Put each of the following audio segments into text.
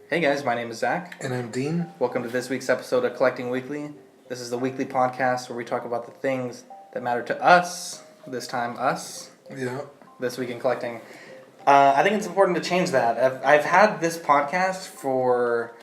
Hey guys, my name is Zack. And I'm Dean. Welcome to this week's episode of Collecting Weekly. This is the weekly podcast where we talk about the things that matter to us, this time us, this week in collecting. I think it's important to change that. I've had this podcast for,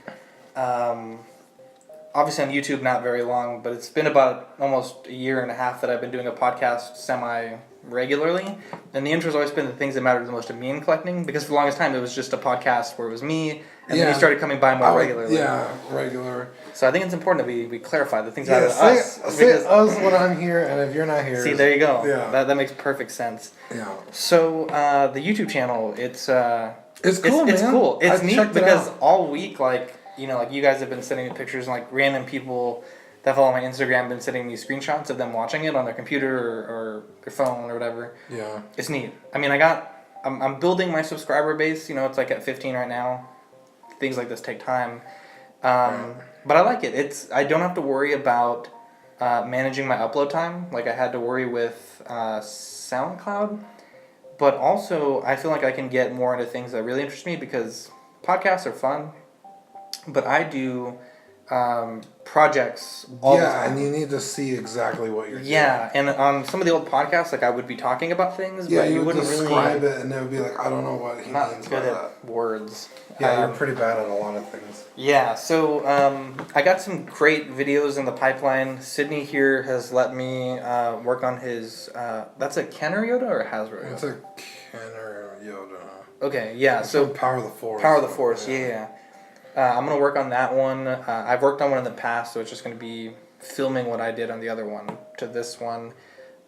obviously on YouTube not very long, but it's been about almost a year and a half that I've been doing a podcast semi-regularly. And the intro's always been the things that matter the most to me in collecting, because for the longest time it was just a podcast where it was me, and then you started coming by more regularly. Yeah, regular. So I think it's important that we clarify the things that matter to us. Say us when I'm here, and if you're not here. See, there you go. Yeah. That makes perfect sense. Yeah. So the YouTube channel, it's cool, man. It's cool. It's neat because out. all week, you guys have been sending me pictures, and random people that follow my Instagram have been sending me screenshots of them watching it on their computer or their phone or whatever. Yeah. It's neat. I mean, I'm building my subscriber base. It's at 15 right now. Things like this take time. But I like it. I don't have to worry about managing my upload time like I had to worry with SoundCloud. But also, I feel like I can get more into things that really interest me because podcasts are fun. But I do projects all the time. And you need to see exactly what you're doing. Yeah, and on some of the old podcasts, I would be talking about things, but you wouldn't describe it, and it would be like, I don't know what he not means good by at that. words. Yeah, you're pretty bad at a lot of things. Yeah, so I got some great videos in the pipeline. Sidney here has let me work on his. That's a Kenner Yoda or a Hasbro Yoda? It's a Kenner Yoda. Okay, yeah. So Power of the Force. Power of the Force, yeah. I'm going to work on that one. I've worked on one in the past, so it's just going to be filming what I did on the other one to this one.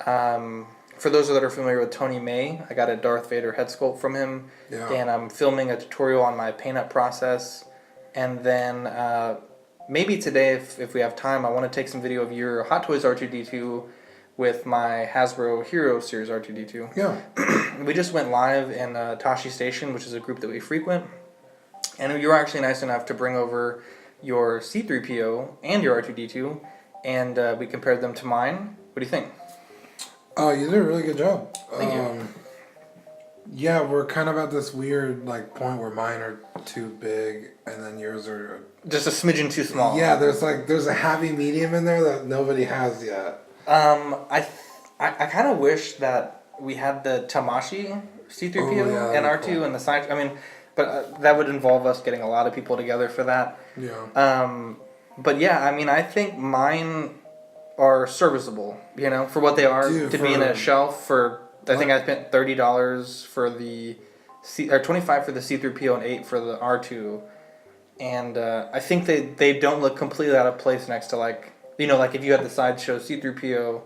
For those that are familiar with Tony May, I got a Darth Vader head sculpt from him. Yeah. And I'm filming a tutorial on my paint-up process. And then maybe today, if we have time, I want to take some video of your Hot Toys R2-D2 with my Hasbro Hero Series R2-D2. Yeah. We just went live in Tashi Station, which is a group that we frequent. And you were actually nice enough to bring over your C-3PO and your R2-D2, and we compared them to mine. What do you think? Oh, you did a really good job. Thank you. Yeah, we're kind of at this weird point where mine are too big, and then yours are just a smidgen too small. Yeah, there's a happy medium in there that nobody has yet. I kind of wish that we had the Tamashi C-3PO and R2 cool. And the side. I mean. But that would involve us getting a lot of people together for that. Yeah. But yeah, I mean, I think mine are serviceable, for what they are. Dude, to be in a shelf for, I think I spent $30 for the, or $25 for the C-3PO and $8 for the R2. And I think they don't look completely out of place next to if you had the Sideshow C-3PO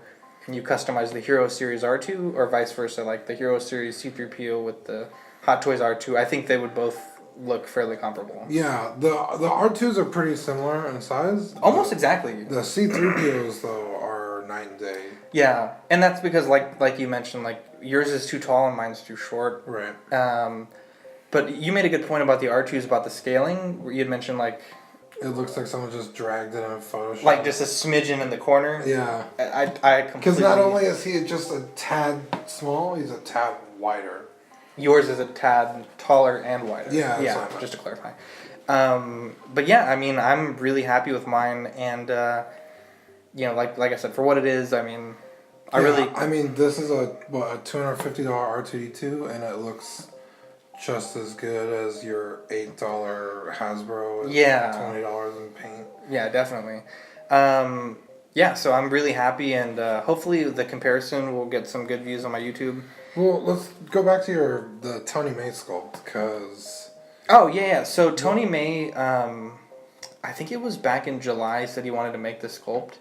and you customize the Hero Series R2, or vice versa, like the Hero Series C-3PO with the Hot Toys R2, I think they would both look fairly comparable. Yeah, the R2s are pretty similar in size. Almost exactly. The C-3POs, though, are night and day. Yeah, and that's because, like you mentioned, yours is too tall and mine's too short. Right. But you made a good point about the R2s, about the scaling, where you had mentioned, it looks like someone just dragged it in Photoshop. Just a smidgen in the corner. Yeah. I completely... Because not only is he just a tad small, he's a tad wider. Yours is a tad taller and wider. Yeah, just to clarify. But yeah, I mean, I'm really happy with mine, and like I said, for what it is, I mean, I mean, this is a $250 R2-D2, and it looks just as good as your $8 Hasbro. With $20 in paint. Yeah, definitely. So I'm really happy, and hopefully the comparison will get some good views on my YouTube. Well, let's go back to the Tony May sculpt, because... Oh, yeah. So Tony May, I think it was back in July, said he wanted to make this sculpt.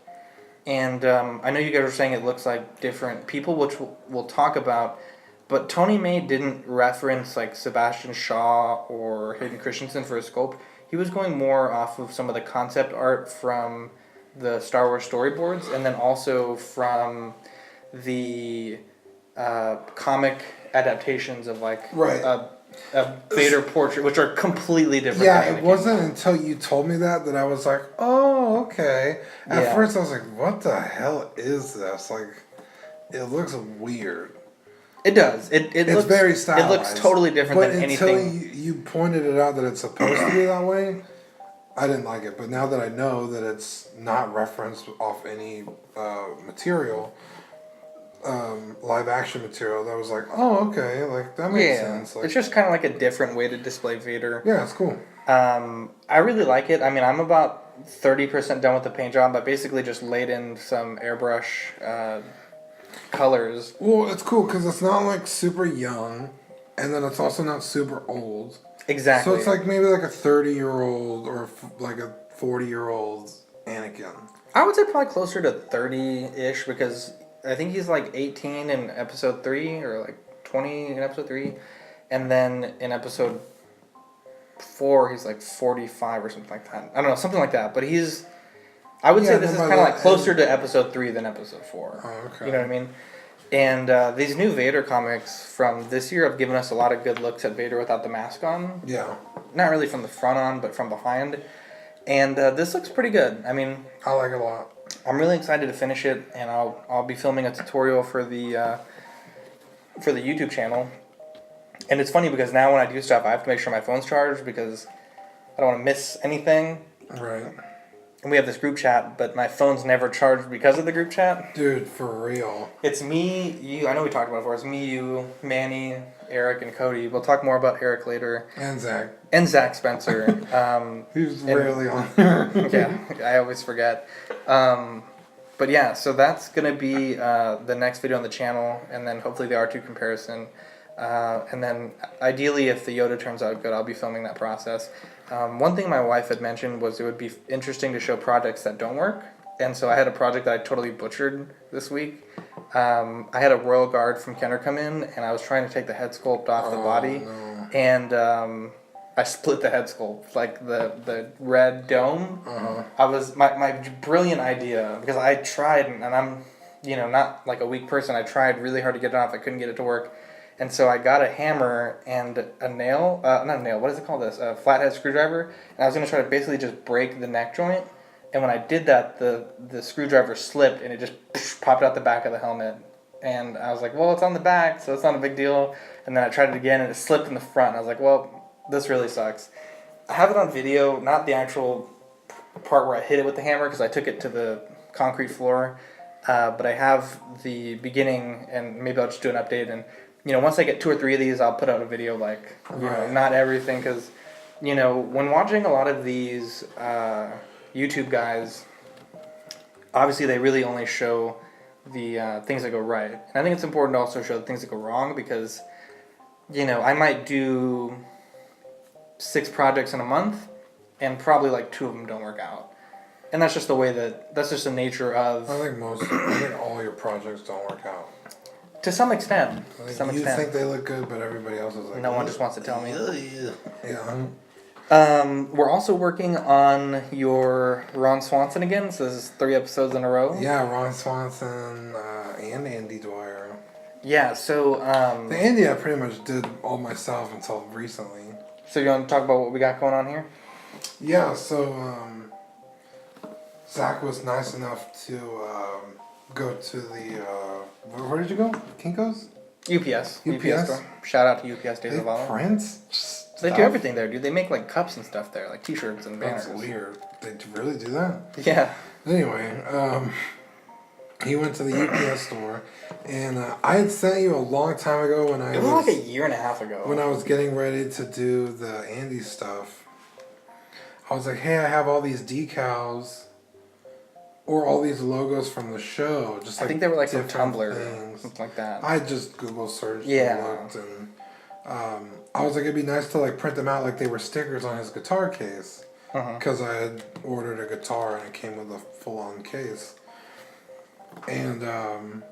And I know you guys were saying it looks like different people, which we'll talk about. But Tony May didn't reference Sebastian Shaw or Hayden Christensen for his sculpt. He was going more off of some of the concept art from the Star Wars storyboards, and then also from the... comic adaptations of a Vader portrait, which are completely different. Yeah, it wasn't until you told me that I was like, oh, okay. At first I was like, what the hell is this? It looks weird. It does. It's looks very stylized. It looks totally different than anything. But until you pointed it out that it's supposed to be that way, I didn't like it. But now that I know that it's not referenced off any material, live action material, that was like, oh, okay, like that makes sense. Like, it's just kind of like a different way to display Vader. Yeah, it's cool. I really like it. I mean, I'm about 30% done with the paint job, but basically just laid in some airbrush colors. Well, it's cool because it's not like super young, and then it's also not super old. Exactly. So it's like maybe like a 30-year-old or like a 40-year-old Anakin. I would say probably closer to 30-ish because I think he's like 18 in episode 3 or like 20 in episode 3. And then in episode 4, he's like 45 or something like that. I don't know, something like that. But I would say this is kind of like closer to episode 3 than episode 4. Oh, okay. You know what I mean? And these new Vader comics from this year have given us a lot of good looks at Vader without the mask on. Yeah. Not really from the front on, but from behind. And this looks pretty good. I mean, I like it a lot. I'm really excited to finish it, and I'll be filming a tutorial for the YouTube channel. And it's funny because now when I do stuff, I have to make sure my phone's charged because I don't want to miss anything. Right. And we have this group chat, but my phone's never charged because of the group chat. Dude, for real. It's me, you, I know we talked about it before, it's me, you, Manny, Eric, and Cody. We'll talk more about Eric later. And Zack. And Zack Spencer. He's rarely on there. Yeah, I always forget. But yeah, so that's going to be the next video on the channel, and then hopefully the R2 comparison. And then ideally, if the Yoda turns out good, I'll be filming that process. One thing my wife had mentioned was it would be interesting to show projects that don't work. And so I had a project that I totally butchered this week. I had a Royal Guard from Kenner come in, and I was trying to take the head sculpt off the body. No. And I split the head sculpt, like the red dome. I was my brilliant idea, because I tried, and I'm not like a weak person. I tried really hard to get it off. I couldn't get it to work. And so I got a hammer and a nail, not a nail, what is it called this? A flathead screwdriver. And I was going to try to basically just break the neck joint. And when I did that, the screwdriver slipped and it just popped out the back of the helmet. And I was like, well, it's on the back, so it's not a big deal. And then I tried it again and it slipped in the front. And I was like, well, this really sucks. I have it on video, not the actual part where I hit it with the hammer because I took it to the concrete floor. But I have the beginning, and maybe I'll just do an update. And once I get 2 or 3 of these, I'll put out a video like, not everything, because, when watching a lot of these YouTube guys, obviously they really only show the things that go right. And I think it's important to also show the things that go wrong, because, I might do 6 projects in a month, and probably like 2 of them don't work out. And that's just that's just the nature of... I think all your projects don't work out. To some extent. You think they look good, but everybody else is like... No one just wants to tell me. Yeah. We're also working on your Ron Swanson again. So this is 3 episodes in a row. Yeah, Ron Swanson and Andy Dwyer. Yeah, so... the Andy I pretty much did all myself until recently. So you want to talk about what we got going on here? Yeah, so Zack was nice enough to go to the... where did you go? Kinko's? UPS store. Shout out to UPS Days of Valor. Prints? They do everything there, dude. They make like cups and stuff there, like t-shirts and banners. That's weird. They really do that? Yeah. Anyway, he went to the UPS store, and I had sent you a long time ago when it was like a year and a half ago. When I was getting ready to do the Andy stuff, I was like, hey, I have all these decals or all these logos from the show. Just I think they were like from different Tumblr, things. something like that. I just Google searched and looked, and I was like, it'd be nice to like print them out like they were stickers on his guitar case, because I had ordered a guitar and it came with a full-on case. And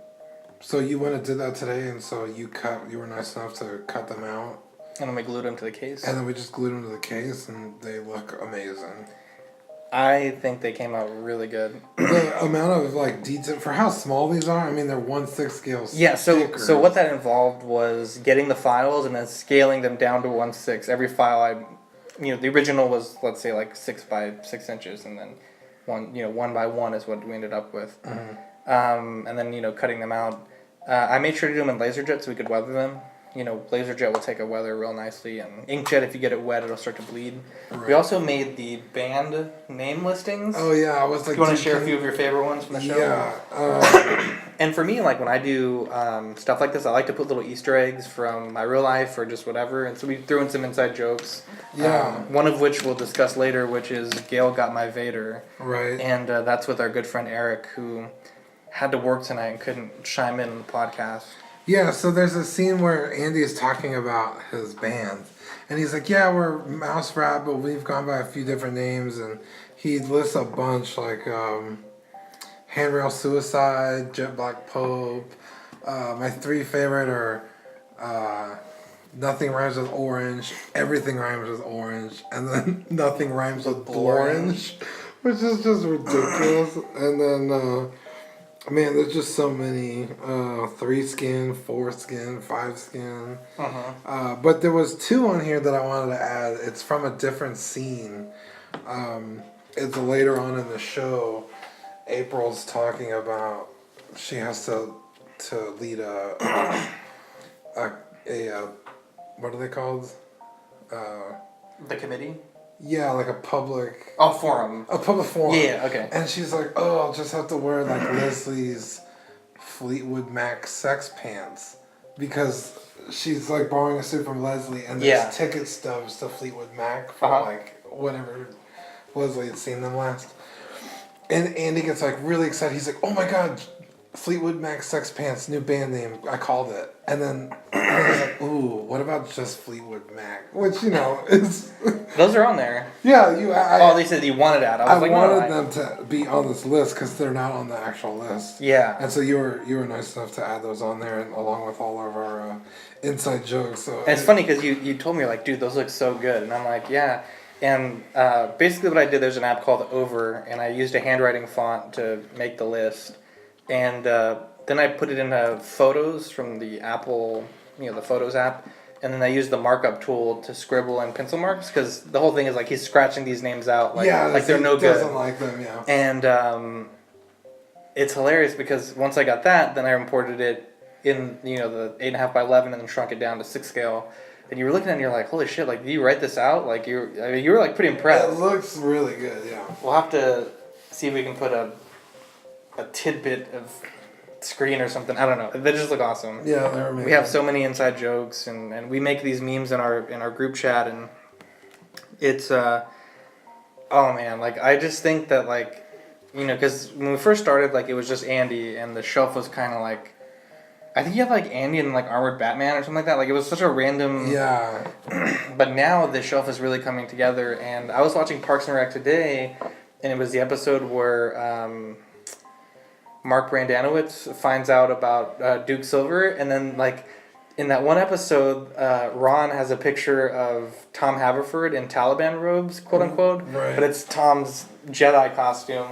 so you went and did that today, and so you were nice enough to cut them out. And then we glued them to the case. And then we just glued them to the case, and they look amazing. I think they came out really good. The amount of like detail for how small these are, I mean, they're 1/6 scale. Yeah, so what that involved was getting the files and then scaling them down to 1/6. Every file the original was, let's say, like 6 by 6 inches, and then 1 by 1 is what we ended up with. And then cutting them out. I made sure to do them in LaserJet so we could weather them. You know, LaserJet will take a weather real nicely, and inkjet, if you get it wet, it'll start to bleed. Right. We also made the band name listings. Oh yeah, I was like. Do you want to share a few of your favorite ones from the show? Yeah. And for me, like when I do stuff like this, I like to put little Easter eggs from my real life or just whatever, and so we threw in some inside jokes. Yeah. One of which we'll discuss later, which is Gale got my Vader. Right. And that's with our good friend Eric, who had to work tonight and couldn't chime in on the podcast. Yeah, so there's a scene where Andy is talking about his band. And he's like, yeah, we're Mouse Rat, but we've gone by a few different names. And he lists a bunch, like Handrail Suicide, Jet Black Pope. My three favorite are Nothing Rhymes with Orange, Everything Rhymes with Orange, and then Nothing Rhymes with Orange, which is just ridiculous. And then... man, there's just so many. 3 skin, 4 skin, 5 skin. But there was 2 on here that I wanted to add. It's from a different scene. It's later on in the show. April's talking about she has to lead a what are they called? The committee? Yeah, like a public... Oh, forum. A public forum. Yeah, okay. And she's like, oh, I'll just have to wear, like, Leslie's Fleetwood Mac sex pants. Because she's, like, borrowing a suit from Leslie, and there's ticket stubs to Fleetwood Mac for, like, whenever Leslie had seen them last. And Andy gets, like, really excited. He's like, oh, my God, Fleetwood Mac sex pants, new band name. I called it. And then he's like, ooh, what about just Fleetwood Mac? Which, you know, is... Those are on there. Yeah, they said you wanted that. I wanted them to be on this list because they're not on the actual list. Yeah. And so you were nice enough to add those on there, and along with all of our inside jokes. So and it's funny because you told me, you're like, dude, those look so good. And I'm like, yeah. And basically what I did, there's an app called Over, and I used a handwriting font to make the list. And then I put it into Photos from the Apple, the Photos app. And then I used the markup tool to scribble and pencil marks, because the whole thing is like he's scratching these names out like they're no good. Doesn't like them, yeah. And it's hilarious because once I got that, then I imported it in the 8.5 by 11 and then shrunk it down to 6 scale. And you were looking at it and you're like, holy shit! Like, did you write this out? Like you were like pretty impressed. It looks really good, yeah. We'll have to see if we can put a tidbit of screen or something. I don't know. They just look awesome. Yeah, they're amazing. We have so many inside jokes, and we make these memes in our group chat, and it's oh man, like I just think that like because when we first started, like it was just Andy, and the shelf was kind of like, I think you have like Andy and like Armored Batman or something like that. Like it was such a random. Yeah. But now the shelf is really coming together, and I was watching Parks and Rec today, and it was the episode where Mark Brandanowitz finds out about Duke Silver, and then like in that one episode, Ron has a picture of Tom Haverford in Taliban robes, quote unquote, right. But it's Tom's Jedi costume,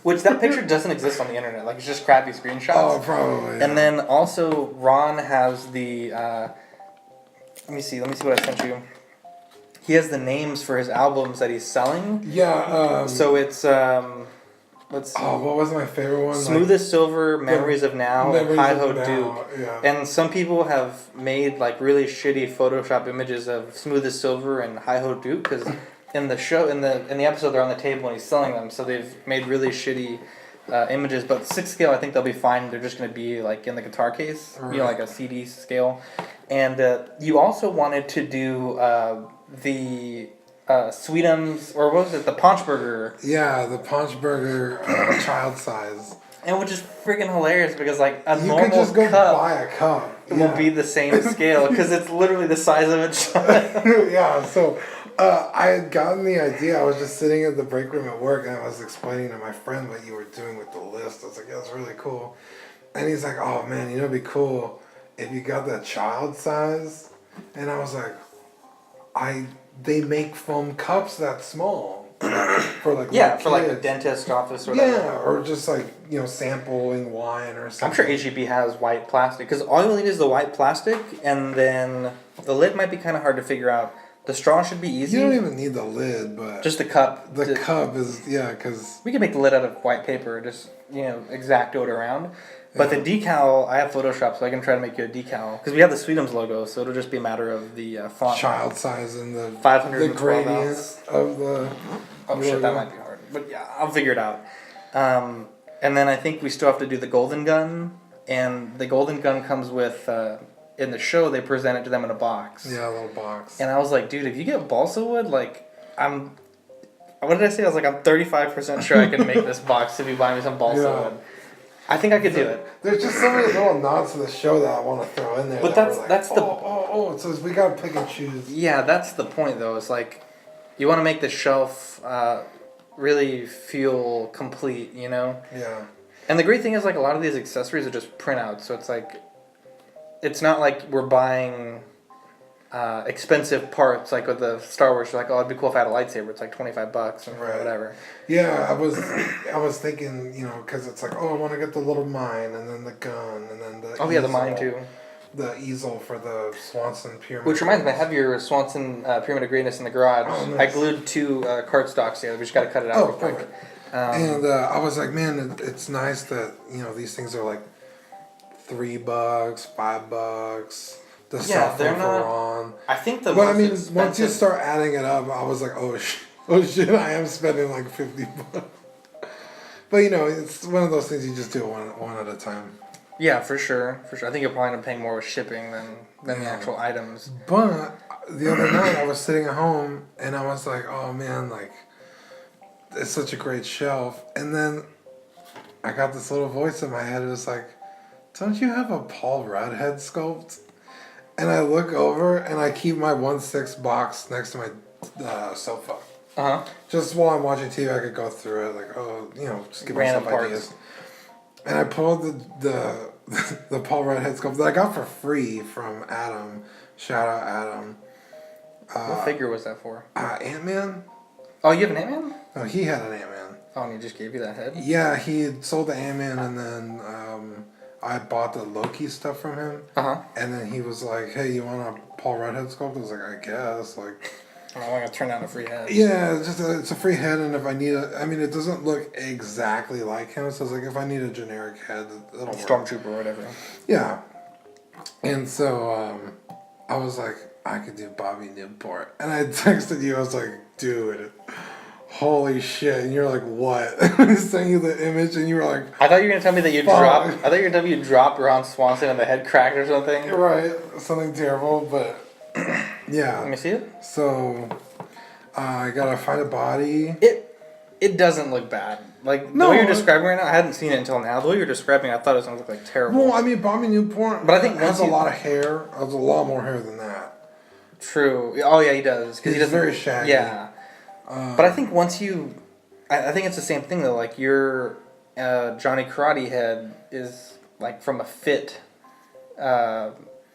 which that picture doesn't exist on the internet. Like it's just crappy screenshots. Oh, probably. Yeah. And then also Ron has the let me see what I sent you. He has the names for his albums that he's selling. Yeah. So it's let's see. Oh, what was my favorite one? Smoothest Silver, Memories of Now, Hi-Ho Duke. Yeah. And some people have made like really shitty Photoshop images of Smoothest Silver and Hi-Ho Duke, because in the show, in the episode, they're on the table and he's selling them, so they've made really shitty images. But 6 scale, I think they'll be fine. They're just going to be like in the guitar case, right. Like a CD scale. And you also wanted to do the Sweetums, or what was it, the Paunch Burger? Yeah, the Paunch Burger child size. And which is freaking hilarious because like a you normal could just go cup buy a cup. will be the same scale because it's literally the size of a child. Yeah, so I had gotten the idea. I was just sitting at the break room at work and I was explaining to my friend what you were doing with the list. I was like, yeah, that's really cool. And he's like, oh man, it'd be cool if you got that child size. And I was like, they make foam cups that small for like for like the dentist office or whatever. Yeah, or just like sampling wine or something. I'm sure HEB has white plastic because all you need is the white plastic, and then the lid might be kind of hard to figure out. The straw should be easy. You don't even need the lid, but just the cup. The cup is because we can make the lid out of white paper, just X-Acto it around. But the decal, I have Photoshop, so I can try to make you a decal. Because we have the Sweetums logo, so it'll just be a matter of the font. Child size and the 512 gradients of the. Oh shit, that might be hard. But yeah, I'll figure it out. And then I think we still have to do the Golden Gun. And the Golden Gun comes with, in the show, they present it to them in a box. Yeah, a little box. And I was like, dude, if you get balsa wood, like, what did I say? I was like, I'm 35% sure I can make this box if you buy me some balsa wood. I think I could do it. There's just so many little nods to the show that I want to throw in there. But that's the so we gotta pick and choose. Yeah, that's the point though. It's like you want to make the shelf really feel complete, you know? Yeah. And the great thing is like a lot of these accessories are just printouts, so it's like it's not like we're buying expensive parts like with the Star Wars. You're like, oh, it'd be cool if I had a lightsaber. It's like $25 and whatever. Yeah, I was thinking, you know, because it's like, oh, I want to get the little mine and then the gun and then the easel, the mine too. The easel for the Swanson Pyramid. Which reminds me, I have your Swanson Pyramid of Greatness in the garage. Oh, nice. I glued 2 cardstocks together. We just got to cut it out real quick. And I was like, man, it's nice that, you know, these things are like $3, $5. The stuff they're not. On. I think the. But I mean, once you start adding it up, I was like, oh shit, I am spending like $50. But you know, it's one of those things you just do one at a time. Yeah, for sure. I think you'll probably end up paying more with shipping than the actual items. But the other night, I was sitting at home and I was like, oh man, like it's such a great shelf. And then I got this little voice in my head. It was like, don't you have a Paul Rudd head sculpt? And I look over and I keep my 1/6 box next to my sofa. Just while I'm watching TV, I could go through it, like, oh, you know, just give myself ideas. And I pulled the Paul Rudd head sculpt that I got for free from Adam. Shout out Adam. What figure was that for? Ant-Man. Oh, you have an Ant-Man? No, he had an Ant-Man. Oh, and he just gave you that head? Yeah, he had sold the Ant-Man and then I bought the Loki stuff from him. And then he was like, hey, you want a Paul Rudd head sculpt? I was like, I guess. Like, I'm going to turn down a free head. Yeah, it's a free head, and if I need I mean, it doesn't look exactly like him, so it's like if I need a generic head, it'll work. Stormtrooper or whatever. Yeah. And so I was like, I could do Bobby Newport. And I texted you, I was like, dude, holy shit. And you're like, what? I sent you the image, and you were like, I thought you were going to tell me that you dropped. I thought you were going to tell me you dropped Ron Swanson and the head cracked or something. Right. Something terrible, but yeah. Let me see it. So I gotta find a body. It doesn't look bad. Like the way you're describing right now, I hadn't seen it until now. The way you're describing, I thought it was gonna look like terrible. Well, I mean, Bobby Newport, but I think has a lot of hair. Has a lot more hair than that. True. Oh yeah, he does. Because he does very shaggy. Yeah. But I think once you, I think it's the same thing though. Like your Johnny Karate head is like from a fit.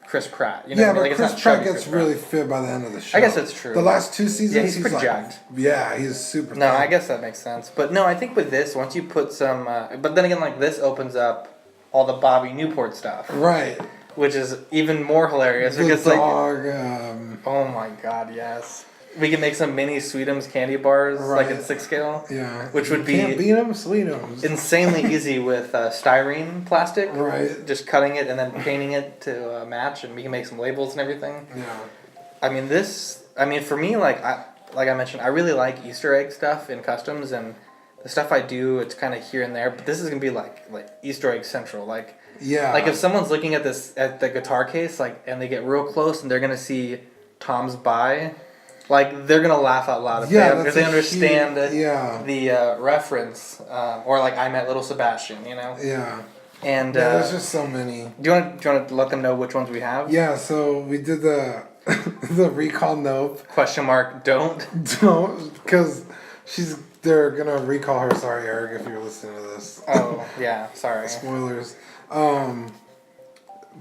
Chris Pratt. You know yeah, what I mean? But like, Chris Pratt gets really fit by the end of the show. I guess that's true. The last 2 seasons, he's pretty jacked. Yeah, he's super. No, I guess that makes sense. But no, I think with this, once you put some, but then again, like this opens up all the Bobby Newport stuff, right? Which is even more hilarious the because dog, oh my god, yes. We can make some mini Sweetums candy bars, like in 6 scale. Yeah. Which would be can't beat them, Sweetums. Insanely easy with styrene plastic. Right. Just cutting it and then painting it to match, and we can make some labels and everything. Yeah. I mean, for me, like I mentioned, I really like Easter egg stuff in customs, and the stuff I do, it's kind of here and there. But this is gonna be like Easter egg central, like. Yeah. Like if someone's looking at the guitar case, like, and they get real close and they're gonna see Tom's Buy. Like, they're going to laugh out loud if they understand the reference. Or, like, I Met Little Sebastian, you know? Yeah. And there's just so many. Do you want to let them know which ones we have? Yeah, so we did the the recall nope. Question mark, don't. Don't, because they're going to recall her. Sorry, Eric, if you're listening to this. Oh, yeah, sorry. Spoilers.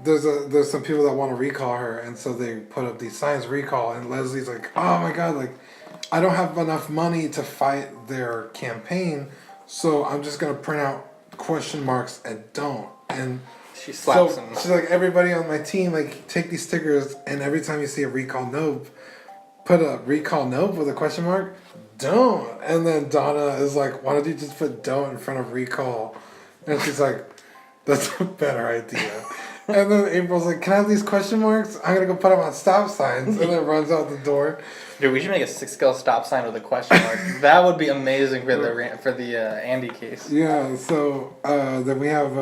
There's some people that want to recall her, and so they put up these signs recall, and Leslie's like, oh my god, like I don't have enough money to fight their campaign, so I'm just gonna print out question marks and don't. And she slaps them. She's like, everybody on my team, like, take these stickers, and every time you see a recall nope, put a recall nope with a question mark, don't. And then Donna is like, why don't you just put don't in front of recall? And she's like, That's a better idea. And then April's like, can I have these question marks? I'm going to go put them on stop signs. And then runs out the door. Dude, we should make a 6-scale stop sign with a question mark. That would be amazing for the Andy case. Yeah, so then we have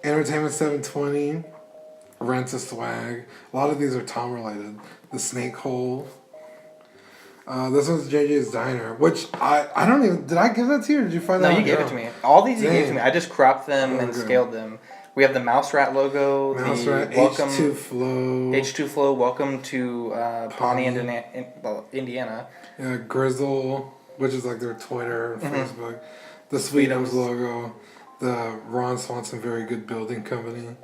Entertainment 720, Rent a Swag. A lot of these are Tom related. The Snake Hole. This one's JJ's Diner, which I don't even... Did I give that to you or did you find that? No, you gave it to me. All these you gave to me. I just cropped them and scaled them. We have the Mouse Rat logo. Welcome H2 Flow. H2 Flow. Welcome to Pawnee, Indiana. Yeah, Grizzle, which is like their Twitter and Facebook. The Sweetums logo. The Ron Swanson Very Good Building Company.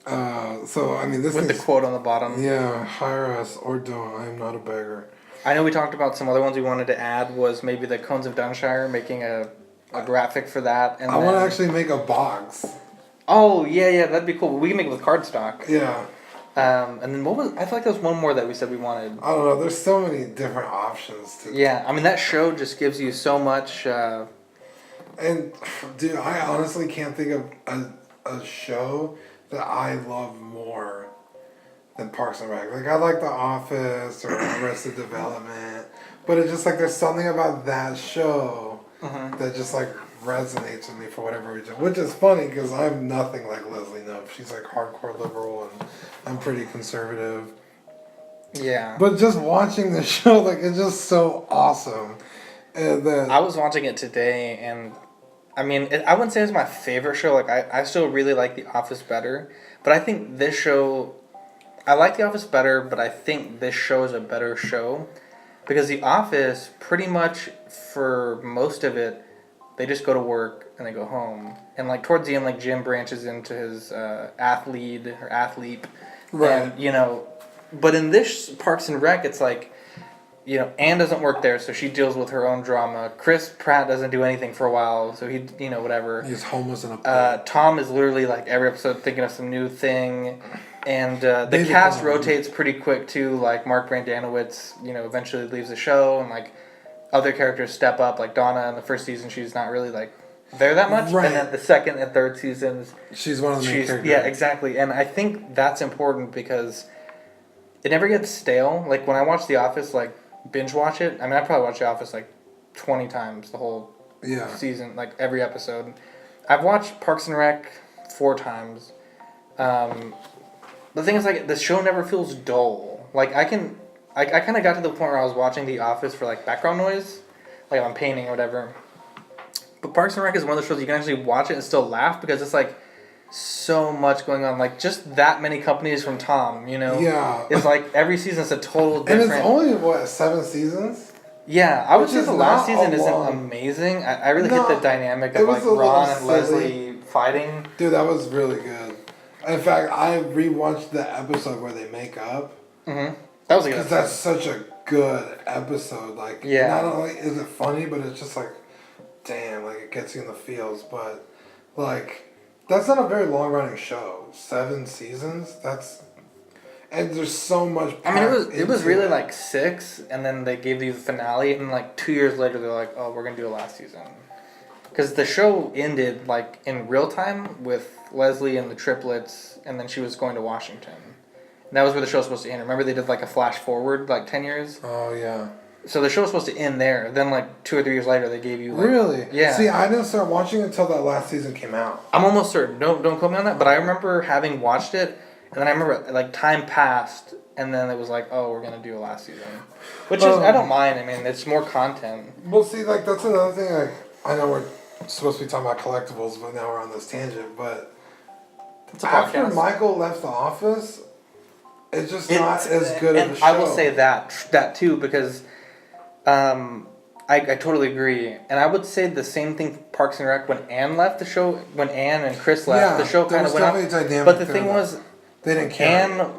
So I mean, this with the quote on the bottom. Yeah, hire us or don't. I am not a beggar. I know we talked about some other ones we wanted to add. Was maybe the Cones of Dunshire, making a graphic for that. And I want to actually make a box. Oh, yeah, that'd be cool. We can make it with cardstock. Yeah. And then I feel like there was one more that we said we wanted. I don't know. There's so many different options. Yeah, I mean, that show just gives you so much. And, dude, I honestly can't think of a show that I love more than Parks and Rec. Like, I like The Office or Arrested Development. But it's just like there's something about that show that just, like, resonates with me for whatever reason, which is funny because I'm nothing like Leslie Knope. She's like hardcore liberal and I'm pretty conservative. Yeah. But just watching the show, like, it's just so awesome. And then I was watching it today, and I mean, I wouldn't say it's my favorite show. Like, I still really like The Office better, but I think this show, I like The Office better, but I think this show is a better show because The Office, pretty much for most of it, they just go to work and they go home. And, like, towards the end, like, Jim branches into his athlete. Right. And, you know, but in this Parks and Rec, it's like, you know, Anne doesn't work there, so she deals with her own drama. Chris Pratt doesn't do anything for a while, so he, you know, whatever. He's homeless in a pub. Tom is literally, like, every episode thinking of some new thing. And the cast rotates pretty quick, too. Like, Mark Brandanowitz, you know, eventually leaves the show, and, like, other characters step up, like Donna in the first season, she's not really like there that much. Right. And then the second and third seasons, she's one of the main characters. Yeah, exactly. And I think that's important because it never gets stale. Like when I watch The Office, like binge watch it. I mean, I probably watched The Office like 20 times the whole season, like every episode. I've watched Parks and Rec 4 times. The thing is, like, the show never feels dull. Like I kind of got to the point where I was watching The Office for, like, background noise. Like, I'm painting or whatever. But Parks and Rec is one of the shows you can actually watch it and still laugh because it's, like, so much going on. Like, just that many companies from Tom, you know? Yeah. It's, like, every season's a total different... And it's only, 7 seasons? Yeah. I would say the last season isn't amazing. I really hit the dynamic of, like, Ron and Leslie fighting. Dude, that was really good. In fact, I rewatched the episode where they make up. Mm-hmm. That was a good episode. Because that's such a good episode. Like, not only is it funny, but it's just like, damn, like it gets you in the feels. But, like, that's not a very long running show. 7 seasons? And there's so much. I mean, it was really like 6, and then they gave you the finale, and like 2 years later, they're like, oh, we're going to do a last season. Because the show ended, like, in real time with Leslie and the triplets, and then she was going to Washington. And that was where the show was supposed to end. Remember they did, like, a flash forward, like, 10 years? Oh, yeah. So the show was supposed to end there. Then, like, 2 or 3 years later, they gave you, like... Really? Yeah. See, I didn't start watching it until that last season came out. I'm almost certain. Don't quote me on that. But I remember having watched it, and then I remember, like, time passed, and then it was like, oh, we're going to do a last season. Which is... I don't mind. I mean, it's more content. Well, see, like, that's another thing. Like, I know we're supposed to be talking about collectibles, but now we're on this tangent. But after Michael left the office... It's just not as good of a show. I will say that too, because I totally agree. And I would say the same thing for Parks and Rec when Anne left the show. When Anne and Chris left, the show kind of went off. But the thing was, they didn't care.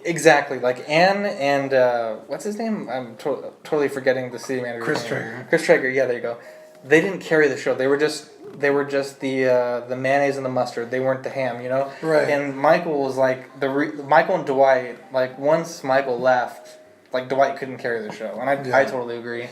Exactly. Like Anne and, what's his name? I'm totally forgetting the city manager. Chris Traeger. Chris Traeger, yeah, there you go. They didn't carry the show. They were just the mayonnaise and the mustard. They weren't the ham, you know. Right. And Michael was like Michael and Dwight. Like once Michael left, like Dwight couldn't carry the show, and I totally agree.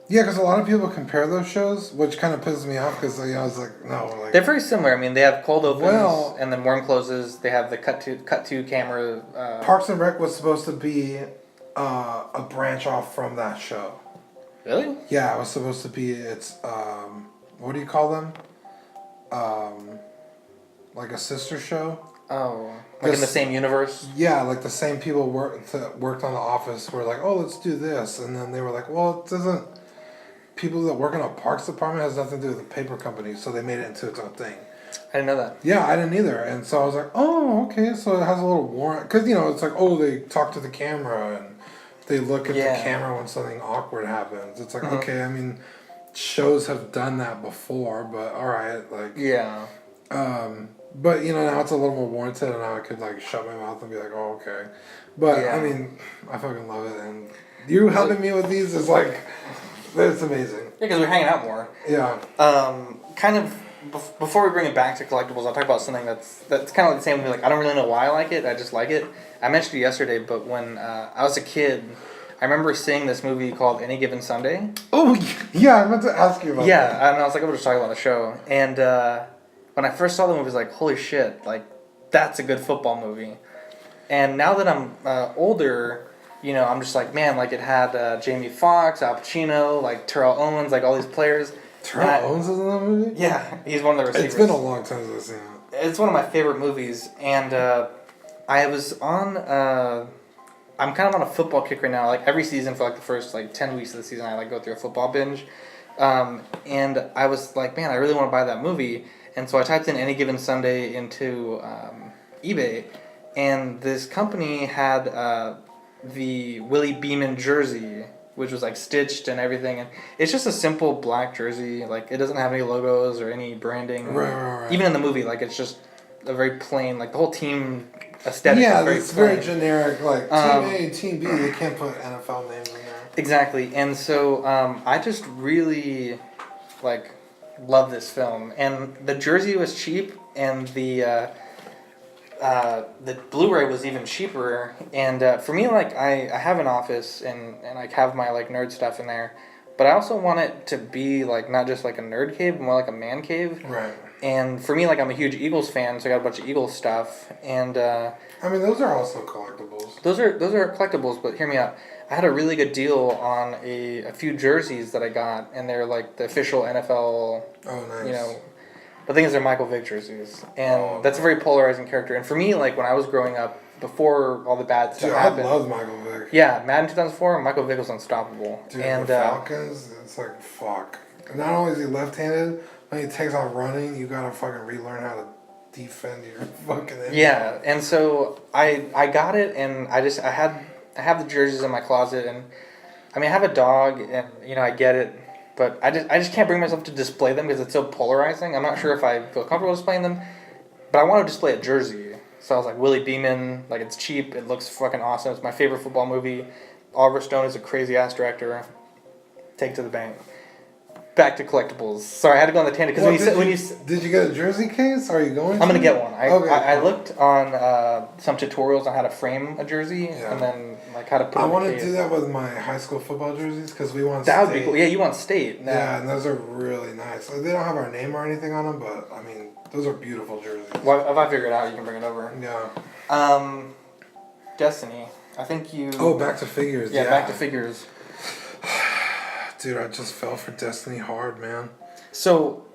Yeah, because a lot of people compare those shows, which kind of pisses me off because I was like, no, like they're very similar. I mean, they have cold opens and then warm closes. They have the cut to camera. Parks and Rec was supposed to be a branch off from that show. Really? Yeah, it was supposed to be. It's what do you call them? Like a sister show. Oh, like in the same universe? Yeah, like the same people worked on The Office were like, oh, let's do this. And then they were like, well, it doesn't... People that work in a parks department has nothing to do with the paper company, so they made it into its own thing. I didn't know that. Yeah, I didn't either. And so I was like, oh, okay, so it has a little warrant. Because, it's like, oh, they talk to the camera and they look at the camera when something awkward happens. It's like, okay, I mean, shows have done that before, but all right, like... Yeah. But now it's a little more warranted, and now I could like shut my mouth and be like, "Oh, okay." But I mean, I fucking love it, and you helping me with these is like, it's amazing. Yeah, because we're hanging out more. Yeah. Kind of before we bring it back to collectibles, I'll talk about something that's kind of like the same with me. Like I don't really know why I like it. I just like it. I mentioned it yesterday, but when I was a kid, I remember seeing this movie called Any Given Sunday. Oh yeah, I meant to ask you about that. Yeah, and I was like, I'm just talking about the show, and. When I first saw the movie, I was like, holy shit, like, that's a good football movie. And now that I'm older, I'm just like, man, like, it had Jamie Foxx, Al Pacino, like, Terrell Owens, like, all these players. Terrell Owens is in that movie? Yeah, he's one of the receivers. It's been a long time since I've seen it. It's one of my favorite movies, and I was on, I'm kind of on a football kick right now. Like, every season for, like, the first, like, 10 weeks of the season, I, like, go through a football binge. And I was like, man, I really want to buy that movie. And so I typed in Any Given Sunday into eBay, and this company had the Willie Beeman jersey, which was like stitched and everything. And it's just a simple black jersey. Like it doesn't have any logos or any branding. Right. Even in the movie, like it's just a very plain. Like the whole team aesthetic. Yeah, is very it's plain. very generic. Like Team A, Team B, they can't put NFL names in there. Exactly, and so I just really love this film, and the jersey was cheap, and the Blu-ray was even cheaper. And for me, like I have an office and I have my like nerd stuff in there, but I also want it to be like not just like a nerd cave, more like a man cave. Right. And for me, like I'm a huge Eagles fan, so I got a bunch of Eagles stuff. And I mean, those are also collectibles. Those are collectibles, but hear me out. I had a really good deal on a few jerseys that I got, and they're like the official NFL. Oh, nice. The thing is, they're Michael Vick jerseys, and that's a very polarizing character. And for me, like when I was growing up, before all the bad stuff happened, I love Michael Vick. Yeah, Madden 2004, Michael Vick was unstoppable. Dude, and the Falcons, it's like fuck. Not only is he left-handed, when he takes off running, you gotta fucking relearn how to defend your fucking enemy. Yeah, and so I got it, and I have the jerseys in my closet, and I mean I have a dog, and I get it, but I just can't bring myself to display them because it's so polarizing. I'm not sure if I feel comfortable displaying them, but I want to display a jersey. So I was like, Willie Beeman, like it's cheap, it looks fucking awesome. It's my favorite football movie. Oliver Stone is a crazy ass director. Take to the bank. Back to collectibles. Sorry, I had to go on the tangent because did you get a jersey case? Are you going? I'm gonna get one. I cool. looked on some tutorials on how to frame a jersey and then like how to put. I want to do that with my high school football jerseys because we want. That would be cool. Yeah, you want state. No. Yeah, and those are really nice. They don't have our name or anything on them, but I mean, those are beautiful jerseys. Well, if I figure it out, you can bring it over. Yeah. Destiny. I think you. Oh, back to figures. Yeah, back to figures. Dude, I just fell for Destiny hard, man. So,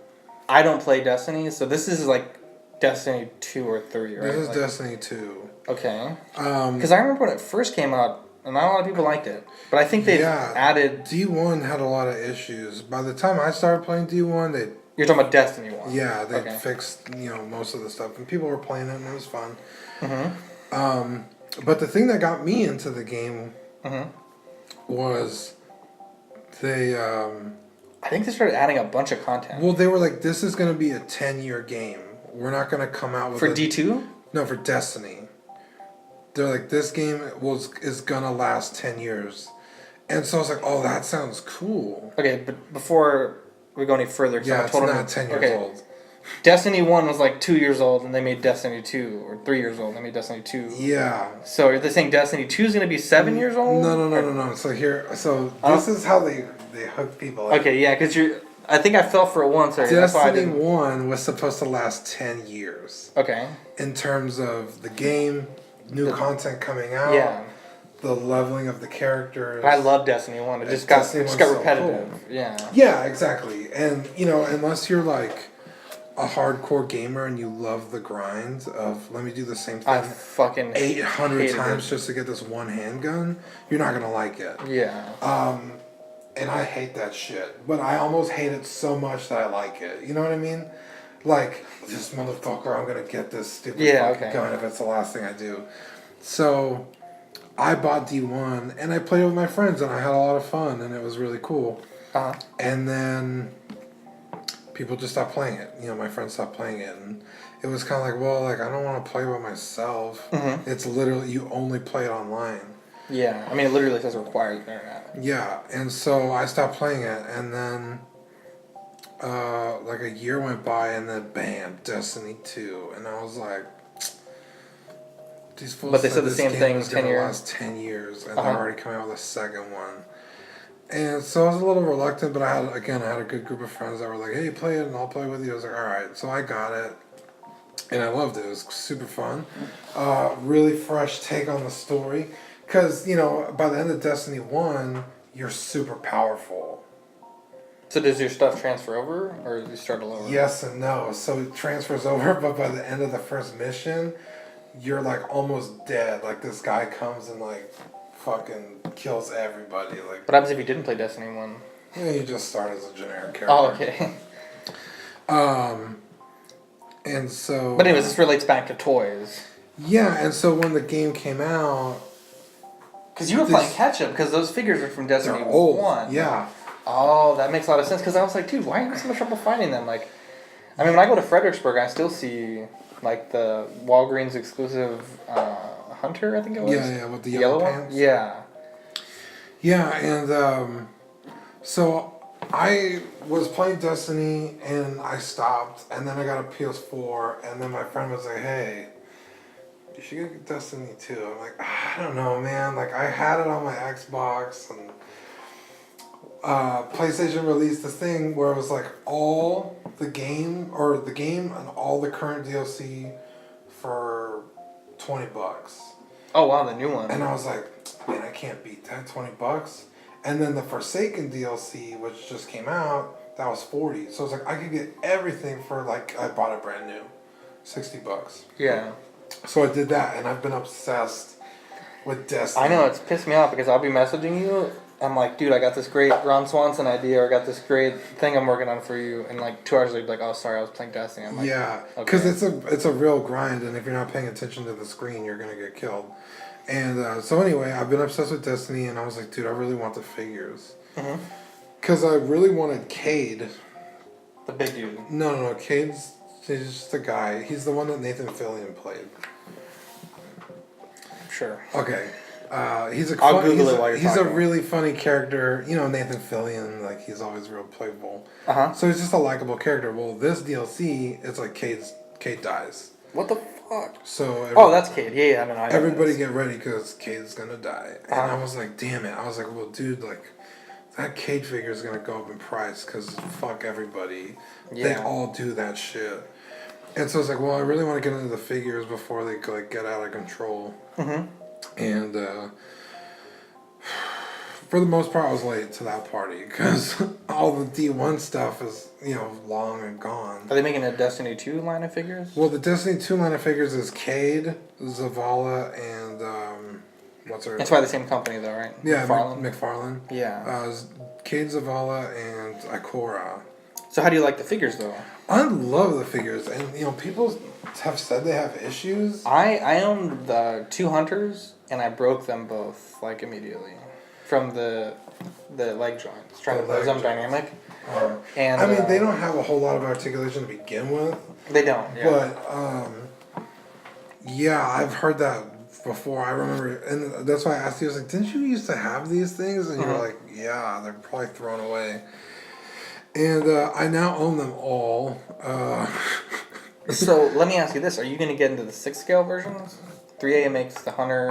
I don't play Destiny, so this is like Destiny 2 or 3, right? This is Destiny 2. Okay. Because I remember when it first came out, and not a lot of people liked it. But I think they've added... D1 had a lot of issues. By the time I started playing D1, they... You're talking about Destiny 1? Yeah, they fixed, most of the stuff. And people were playing it, and it was fun. Mm-hmm. But the thing that got me into the game was... They, I think they started adding a bunch of content. Well, they were like, this is going to be a 10-year game. We're not going to come out with... For D2? No, for Destiny. They're like, this game is going to last 10 years. And so I was like, oh, that sounds cool. Okay, but before we go any further... Yeah, it's not 10 years old. Destiny 1 was like 2 years old, and they made Destiny 2, or 3 years old, and they made Destiny 2. Yeah. So are they saying Destiny 2 is going to be 7 years old? No. So this is how they hook people up. Okay, yeah, because I think I fell for it once. Destiny 1 was supposed to last 10 years. Okay. In terms of the game, new content coming out. Yeah. The leveling of the characters. I love Destiny 1. It just got repetitive. Cool. Yeah. Yeah, exactly. And, unless you're like a hardcore gamer and you love the grind of let me do the same thing I fucking 800 times just to get this one handgun, you're not going to like it. Yeah. And I hate that shit. But I almost hate it so much that I like it. You know what I mean? Like, this motherfucker, I'm going to get this stupid fucking gun if it's the last thing I do. So I bought D1 and I played it with my friends and I had a lot of fun and it was really cool. Uh-huh. And then people just stopped playing it. My friends stopped playing it and it was kind of like, well, like I don't want to play by myself. Mm-hmm. It's literally, you only play it online. Yeah. I mean, it literally says required there. Yeah. And so I stopped playing it and then like a year went by and then bam, Destiny 2. And I was like, these fools. But they said the same thing 10 years. Last 10 years, and they're already coming out with a second one. And so I was a little reluctant, but I had a good group of friends that were like, "Hey, play it, and I'll play with you." I was like, "All right." So I got it, and I loved it. It was super fun, really fresh take on the story. Because by the end of Destiny 1, you're super powerful. So does your stuff transfer over, or do you start all over? Yes and no. So it transfers over, but by the end of the first mission, you're like almost dead. Like this guy comes and like fucking kills everybody. Like what happens if you didn't play Destiny 1? Yeah, you just start as a generic character. Oh, okay. And so. But anyways, this relates back to toys. Yeah, and so when the game came out. Because you were playing catch up because those figures are from Destiny 1. Yeah. Oh, that makes a lot of sense because I was like, dude, why are you having so much trouble finding them? Like, I mean, when I go to Fredericksburg, I still see like the Walgreens exclusive Hunter, I think it was. Yeah, with the yellow pants. One? Yeah. Yeah, and so I was playing Destiny and I stopped, and then I got a PS4, and then my friend was like, "Hey, you should get Destiny 2." I'm like, I don't know, man. Like I had it on my Xbox and. PlayStation released this thing where it was like all the game and all the current DLC for $20. Oh wow, the new one. And I was like, man, I can't beat that, $20. And then the Forsaken DLC, which just came out, that was $40. So it's like I could get everything for like I bought it brand new, $60. Yeah. So I did that, and I've been obsessed with Destiny. I know it's pissed me off because I'll be messaging you. I'm like, dude, I got this great Ron Swanson idea, or I got this great thing I'm working on for you, and like 2 hours later, you're like, oh, sorry, I was playing Destiny. I'm like, yeah, because it's a real grind, and if you're not paying attention to the screen, you're gonna get killed. And so anyway, I've been obsessed with Destiny, and I was like, dude, I really want the figures, because I really wanted Cade. The big dude. No, Cade's he's just a guy. He's the one that Nathan Fillion played. Sure. Okay. He's a really funny character. Nathan Fillion, like he's always real playful. So he's just a likable character. Well, this DLC, it's like Cade dies. What the fuck? So that's Cade. Yeah, I don't know. Everybody get ready because Cade's gonna die. And I was like, damn it. I was like, well, dude, like that Cade figure is gonna go up in price because fuck everybody. Yeah. They all do that shit. And so I was like, well, I really want to get into the figures before they like get out of control. And for the most part, I was late to that party because all the D1 stuff is, long and gone. Are they making a Destiny 2 line of figures? Well, the Destiny 2 line of figures is Cade, Zavala, and what's her? It's by the same company, though, right? Yeah, McFarlane. Yeah. Cade, Zavala, and Ikora. So how do you like the figures, though? I love the figures, and people have said they have issues. I owned the 2 Hunters, and I broke them both like immediately from the leg joints, trying to pose them dynamic. And I mean, they don't have a whole lot of articulation to begin with. They don't. Yeah. But yeah, I've heard that before. I remember, and that's why I asked you. I was like, "Didn't you used to have these things?" And you were like, "Yeah, they're probably thrown away." And I now own them all. So let me ask you this: are you going to get into the 6-scale versions? 3A makes the Hunter,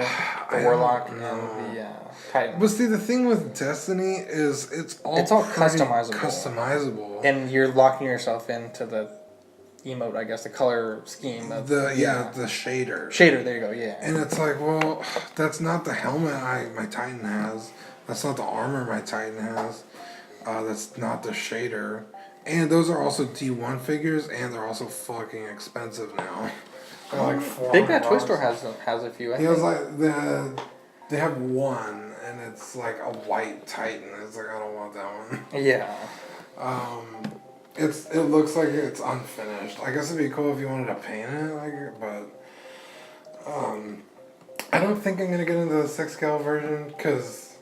the Warlock, and the Titan. But see, the thing with Destiny is it's all customizable. And you're locking yourself into the emote, I guess, the color scheme of the shader. Shader, there you go, yeah. And it's like, well, that's not the helmet my Titan has. That's not the armor my Titan has. That's not the shader. And those are also D1 figures, and they're also fucking expensive now. They're like $400. Big Bad Toy Store has a few. I think. Like they have one, and it's like a white Titan. It's like, I don't want that one. Yeah. It looks like it's unfinished. I guess it'd be cool if you wanted to paint it, but I don't think I'm gonna get into the 6-scale version because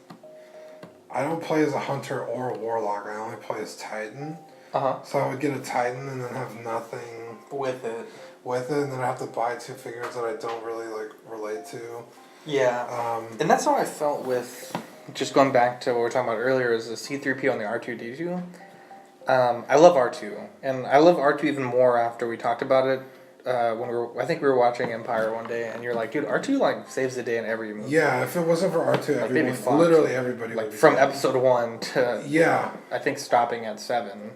I don't play as a Hunter or a Warlock. I only play as Titan. So I would get a Titan and then have nothing with it, and then I have to buy 2 figures that I don't really relate to. Yeah. And that's how I felt with, just going back to what we were talking about earlier, is the C-3PO and the R2-D2. I love R2, and I love R2 even more after we talked about it. I think we were watching Empire one day, and you're like, dude, R2 saves the day in every movie. Yeah, if it wasn't for R2, literally everybody would be from dead. episode 1 to I think stopping at 7.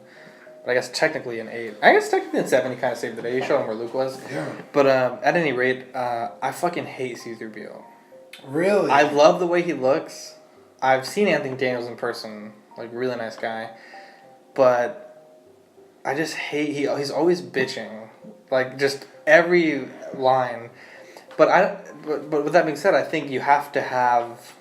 But I guess technically in 8. I guess technically in 7 he kind of saved the day. You showed him where Luke was. Yeah. But at any rate, I fucking hate C-3PO. Really? I love the way he looks. I've seen Anthony Daniels in person, really nice guy. But I just hate he's always bitching, just every line. But with that being said, I think you have to have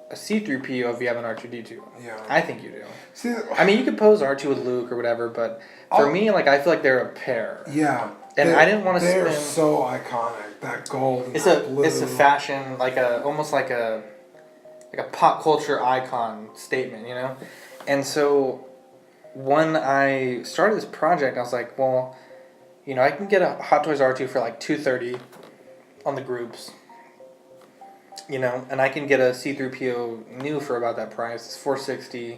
a C-3PO if you have an R2-D2. Yeah. I think you do. See, I mean, you could pose R2 with Luke or whatever, but for me, I feel like they're a pair. Yeah. And I didn't want to spend... They're so iconic. That gold and blue. It's a fashion, almost like a pop culture icon statement, you know? And so when I started this project, I was like, well, I can get a Hot Toys R2 for $230 on the groups. And I can get a C-3PO new for about that price. It's $460.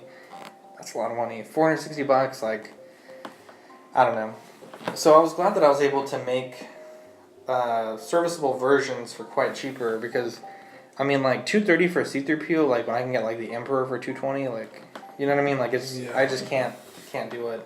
That's a lot of money. $460, I don't know. So I was glad that I was able to make serviceable versions for quite cheaper because, $230 for a C-3PO, when I can get the Emperor for $220, you know what I mean? I just can't do it.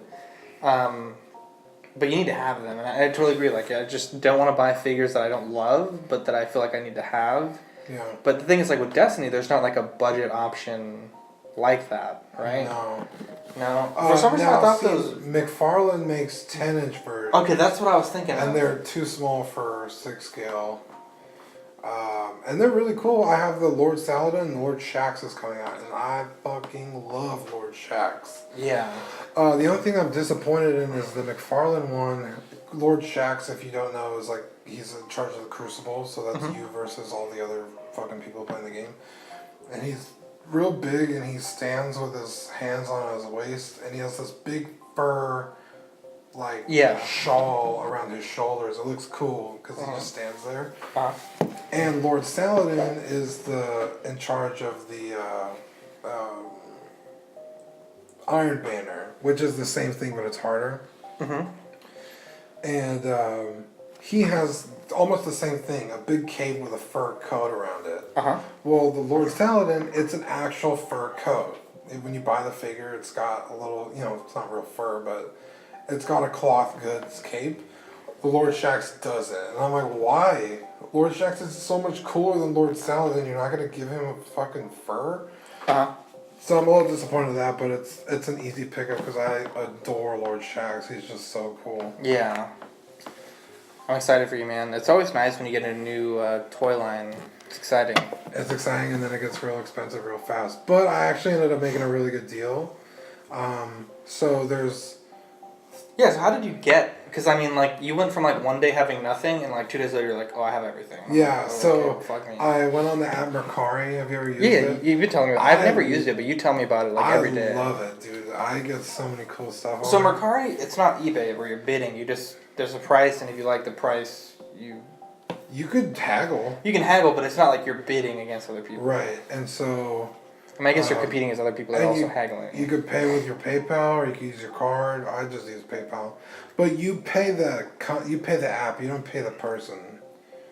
But you need to have them, and I totally agree. I just don't want to buy figures that I don't love, but that I feel like I need to have. Yeah. But the thing is, with Destiny, there's not a budget option like that, right? No. For some reason, I thought those... McFarlane makes 10-inch versions. Okay, that's what I was thinking. And they're too small for 6-scale. And they're really cool. I have the Lord Saladin and Lord Shax is coming out, and I fucking love Lord Shax. Yeah. The only thing I'm disappointed in is the McFarlane one. Lord Shax, if you don't know, is he's in charge of the Crucible, so that's you versus all the other fucking people playing the game. And he's real big, and he stands with his hands on his waist, and he has this big fur, shawl around his shoulders. It looks cool because he just stands there. And Lord Saladin is in charge of the Iron Banner, which is the same thing, but it's harder. And he has almost the same thing, a big cape with a fur coat around it. Well, the Lord Saladin, it's an actual fur coat. When you buy the figure, it's got a little, it's not real fur, but it's got a cloth goods cape. The Lord Shax doesn't. And I'm like, why? Lord Shax is so much cooler than Lord Saladin. You're not going to give him a fucking fur? So I'm a little disappointed with that, but it's an easy pickup because I adore Lord Shax. He's just so cool. Yeah. I'm excited for you, man. It's always nice when you get a new toy line. It's exciting. It's exciting, and then it gets real expensive real fast. But I actually ended up making a really good deal. So there's... Yeah, so how did you get... Because, you went from, one day having nothing, and, 2 days later, you're like, oh, I have everything. Yeah, I went on the app Mercari. Have you ever used it? Yeah, you've been telling me. I've never used it, but you tell me about it, every day. I love it, dude. I get so many cool stuff. So Mercari, it's not eBay where you're bidding. There's a price, and if you like the price, You could haggle. You can haggle, but it's not like you're bidding against other people. Right, and so... I mean, I guess you're competing as other people that are also haggling. You could pay with your PayPal, or you could use your card. I just use PayPal, but you pay the app. You don't pay the person.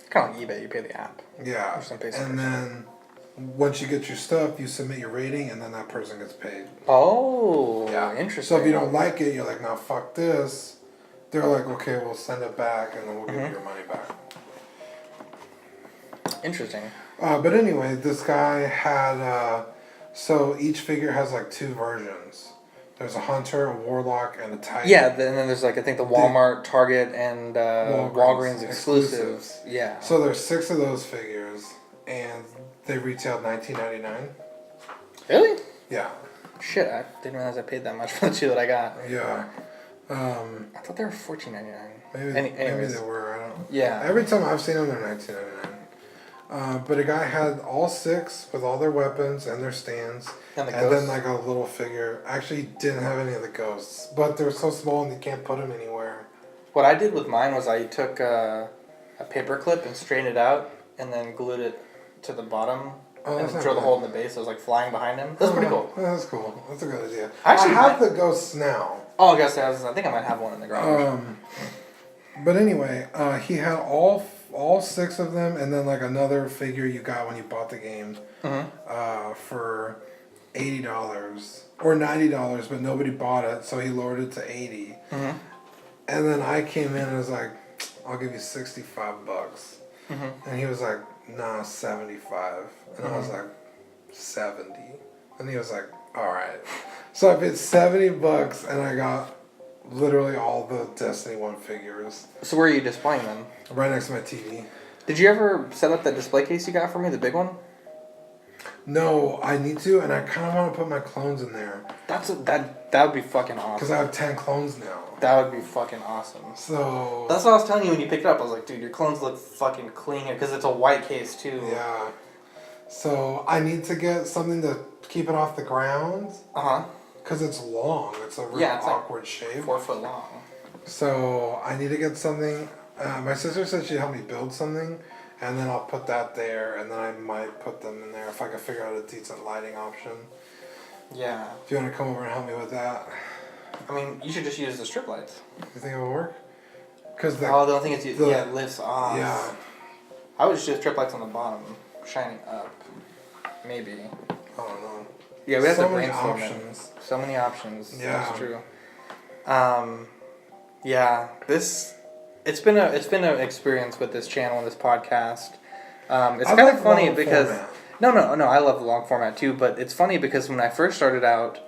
Kind of like eBay. You pay the app. Yeah, and then once you get your stuff, you submit your rating, and then that person gets paid. Oh, yeah, interesting. So if you don't like it, you're like, "No, fuck this." They're like, "Okay, we'll send it back, and then we'll give you your money back." Interesting. But anyway, this guy had. So each figure has like 2 versions. There's a hunter, a warlock, and a titan. Yeah, and then there's like I think the Walmart, Target, and Walgreens exclusives. Yeah. So there's 6 of those figures, and they retailed $19.99. Really? Yeah. Shit, I didn't realize I paid that much for the 2 that I got. Yeah. I thought they were $14.99. Maybe they were. I don't. Yeah. Every time I've seen them, they're $19.99. But a guy had all 6 with all their weapons and their stands. And then like a little figure. Actually, he didn't have any of the ghosts. But they're so small and you can't put them anywhere. What I did with mine was I took a paper clip and straightened it out and then glued it to the bottom. And then drilled a hole in the base. So it was like flying behind him. That's pretty cool. That's cool. That's a good idea. Actually, I have the ghosts now. Oh, I think I might have one in the garage. But anyway, he had all 6 of them, and then like another figure you got when you bought the game for $80 or $90, but nobody bought it, so he lowered it to $80. And then I came in and was like, "I'll give you $65." And he was like, "Nah, $75." And I was like, $70. And he was like, "All right." So I paid $70, and I got literally all the Destiny 1 figures. So where are you displaying them? Right next to my TV. Did you ever set up that display case you got for me, the big one? No, I need to, and I kind of want to put my clones in there. That would be fucking awesome. Because I have 10 clones now. That would be fucking awesome. So that's what I was telling you when you picked it up. I was like, dude, your clones look fucking clean here because it's a white case too. Yeah. So I need to get something to keep it off the ground. Because it's long. It's a really awkward shape. 4 foot long. So I need to get something. My sister said she'd help me build something, and then I'll put that there, and then I might put them in there if I can figure out a decent lighting option. Yeah. If you want to come over and help me with that. I mean, you should just use the strip lights. You think it will work? Cause the only thing is, it lifts off. Yeah. I would just do strip lights on the bottom, shining up. Maybe. I don't know. Yeah, we have to brainstorm options. So many options. Yeah. That's true. Yeah, it's been an experience with this channel and this podcast. It's kind of funny because no, I love the long format too. But it's funny because when I first started out,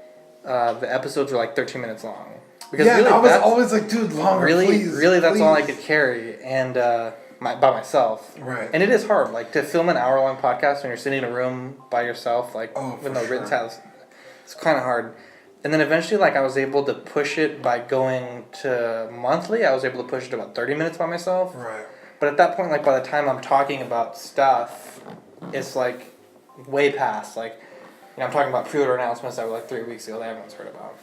the episodes were like 13 minutes long. Because really, I was always like, dude, longer. Really, that's all I could carry, and by myself. Right. And it is hard, like to film an hour-long podcast when you're sitting in a room by yourself, like with no written tabs. It's kind of hard. And then eventually, like, I was able to push it by going to monthly. I was able to push it to about 30 minutes by myself. Right. But at that point, like, by the time I'm talking about stuff, it's, like, way past. Like, I'm talking about pre-order announcements that were, like, 3 weeks ago that everyone's heard about.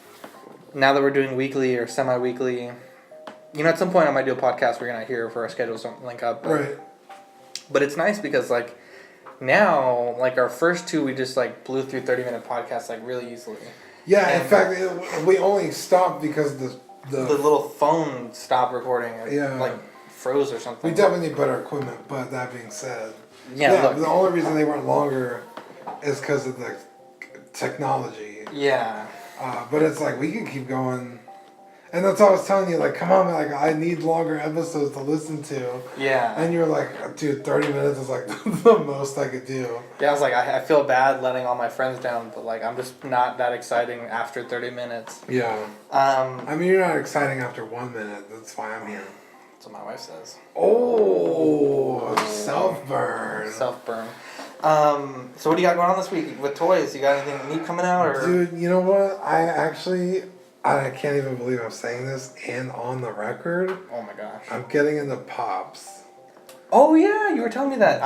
Now that we're doing weekly or semi-weekly, at some point I might do a podcast where you're not here if our schedules don't link up. Right. But it's nice because, like, now, like, our first 2, we just, like, blew through 30-minute podcasts, like, really easily. Yeah, and in fact, we only stopped because the little phone stopped recording or like froze or something. We definitely need better equipment, but that being said, look, the only reason they weren't longer is because of the technology. Yeah. But it's like we can keep going. And that's what I was telling you, like, come on, man, like, I need longer episodes to listen to. Yeah. And you're like, dude, 30 minutes is, like, the most I could do. Yeah, I was like, I feel bad letting all my friends down, but, like, I'm just not that exciting after 30 minutes. Yeah. I mean, you're not exciting after 1 minute. That's why I'm here. That's what my wife says. Oh, self-burn. Self-burn. So what do you got going on this week with toys? You got anything neat coming out? Or? Dude, you know what? I can't even believe I'm saying this and on the record. Oh my gosh. I'm getting into Pops. Oh yeah, you were telling me that.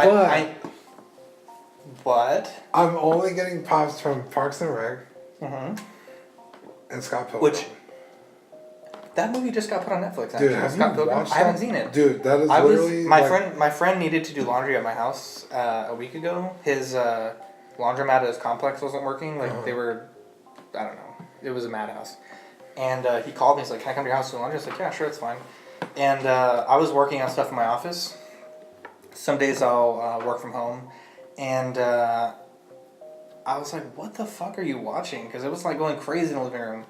What? I'm only getting Pops from Parks and Rec. And Scott Pilgrim. That movie just got put on Netflix. Actually. Dude, have Scott you Pilgrim. watched I haven't seen it. Dude, that is my friend needed to do laundry at my house a week ago. laundromat at his complex wasn't working. Like, they were, I don't know. It was a madhouse. And he called me. He's like, can I come to your house to do laundry? I was like, yeah, sure, it's fine. And I was working on stuff in my office. Some days I'll work from home. And I was like, what the fuck are you watching? Because it was like going crazy in the living room.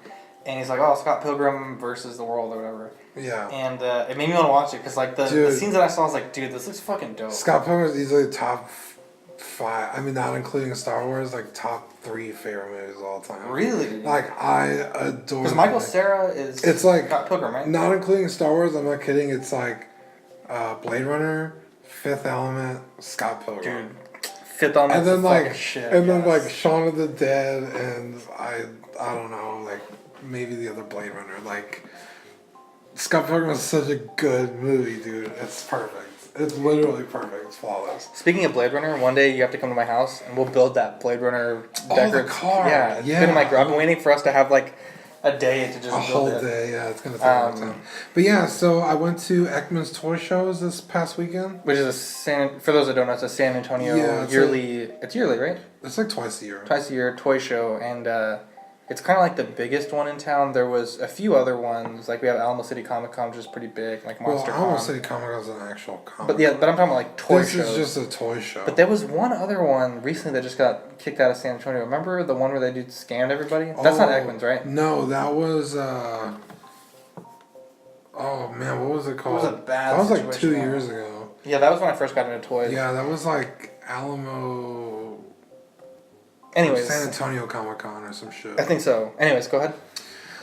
And he's like, oh, Scott Pilgrim versus the World or whatever. Yeah. And it made me want to watch it. Because like the scenes that I saw, I was like, dude, this looks fucking dope. Scott Pilgrim is easily top 5. I mean, not including Star Wars, like top 3 favorite movies of all time. Really? Like, I adore. Because Michael Cera is. It's like Scott Pilgrim, right? Not including Star Wars. I'm not kidding. It's like Blade Runner, Fifth Element, Scott Pilgrim. Dude, Fifth Element. And then like shit, then like Shaun of the Dead, and I don't know, like maybe the other Blade Runner. Like Scott Pilgrim is such a good movie, dude. It's perfect. It's literally perfect. It's flawless. Speaking of Blade Runner, one day you have to come to my house and we'll build that Blade Runner. The car. Yeah, it's been in my garage. I've been waiting for us to have like a day to just build it. A whole day, yeah. It's gonna take a long time. But yeah, so I went to Ekman's Toy Shows this past weekend, which is for those that don't know, it's a San Antonio yearly. It's yearly, right? It's like twice a year. Twice a year toy show, and it's kind of like the biggest one in town. There was a few other ones, like we have Alamo City Comic Con, which is pretty big, like Monster Con. Alamo City Comic Con is an actual comic. But yeah, but I'm talking about like toy shows. This is just a toy show. But there was one other one recently that just got kicked out of San Antonio. Remember the one where they scammed everybody? That's not Ekman's, right? No, that was. Oh man, what was it called? It was a bad. That was like 2 years ago. Yeah, that was when I first got into toys. Yeah, that was like Alamo. Anyways, San Antonio Comic Con or some shit. I think so. Anyways, go ahead.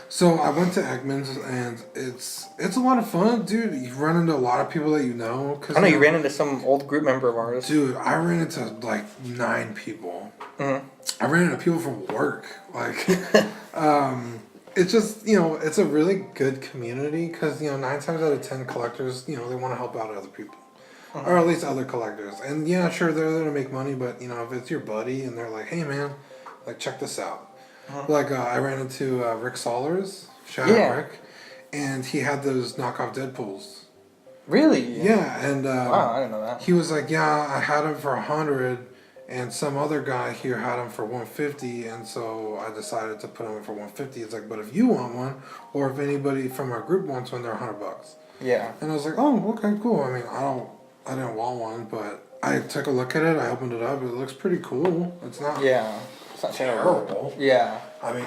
So I went to Ekman's and it's a lot of fun, dude. You run into a lot of people that you know. I know you ran into some old group member of ours. Dude, I ran into like 9 people. Mm-hmm. I ran into people from work. Like, it's just, it's a really good community because, 9 times out of 10 collectors, they want to help out other people. Mm-hmm. Or at least other collectors. And yeah, sure, they're there to make money, but, if it's your buddy and they're like, hey, man, like, check this out. Uh-huh. Like, I ran into Rick Sollers, shout out Rick, and he had those knockoff Deadpools. Really? Yeah, and wow, I didn't know that. He was like, yeah, I had them for $100, and some other guy here had them for $150, and so I decided to put them in for $150. It's like, but if you want one, or if anybody from our group wants one, they're $100. Yeah. And I was like, oh, okay, cool. I mean, I didn't want one, but I took a look at it. I opened it up. It looks pretty cool. It's not. Yeah. It's not terrible. Yeah. I mean,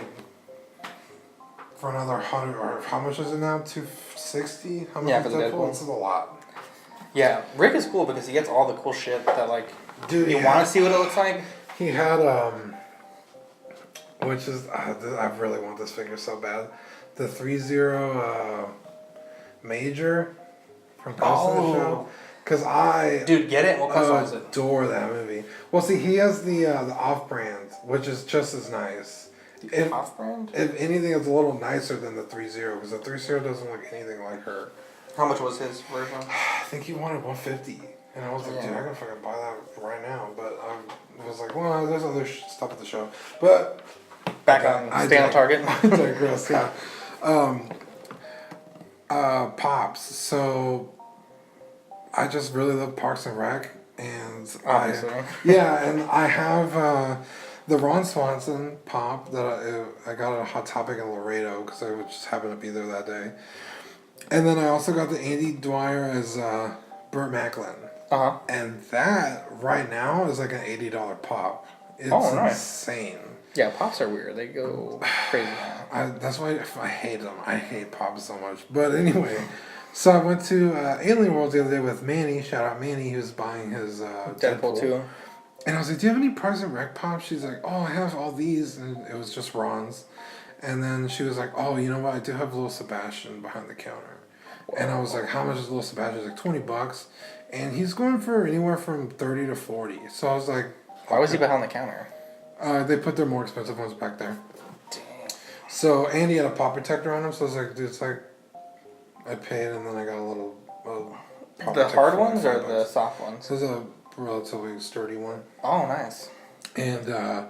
for another 100, or how much is it now? $260? How much is that for? This is a lot. Yeah, Rick is cool because he gets all the cool shit that like. Dude, you want to see what it looks like? He had which is I really want this figure so bad. The 3-0 Major from Ghost in the Shell. Because dude, get it? We'll customize it. Adore that movie. Well, see, he has the off-brand, which is just as nice. Off-brand? If anything, it's a little nicer than the 3-0, because the 3-0 doesn't look anything like her. How much was his version? I think he wanted $150, and I was like, dude, I gotta fucking buy that right now. But I was like, well, there's other stuff at the show. But back on stay on target. I digress. Yeah. Pops. So. I just really love Parks and Rec, and and I have the Ron Swanson pop that I got at a Hot Topic in Laredo because I just happened to be there that day, and then I also got the Andy Dwyer as Burt Macklin, and that right now is like an $80 pop. It's insane. Yeah, pops are weird. They go crazy. That's why I hate them. I hate pops so much. But anyway. So I went to Alien World the other day with Manny. Shout out Manny. He was buying his Deadpool 2. And I was like, do you have any Parks and Rec pops? She's like, oh, I have all these. And it was just Ron's. And then she was like, oh, you know what? I do have Little Sebastian behind the counter. Whoa. And I was like, how much is Little Sebastian? He's like, $20. And he's going for anywhere from 30 to 40. So I was like... Why was he behind the counter? They put their more expensive ones back there. Damn. So Andy had a pop protector on him. So I was like, dude, it's like... I paid and then I got a little... the hard ones or the soft ones? This is a relatively sturdy one. Oh, nice. And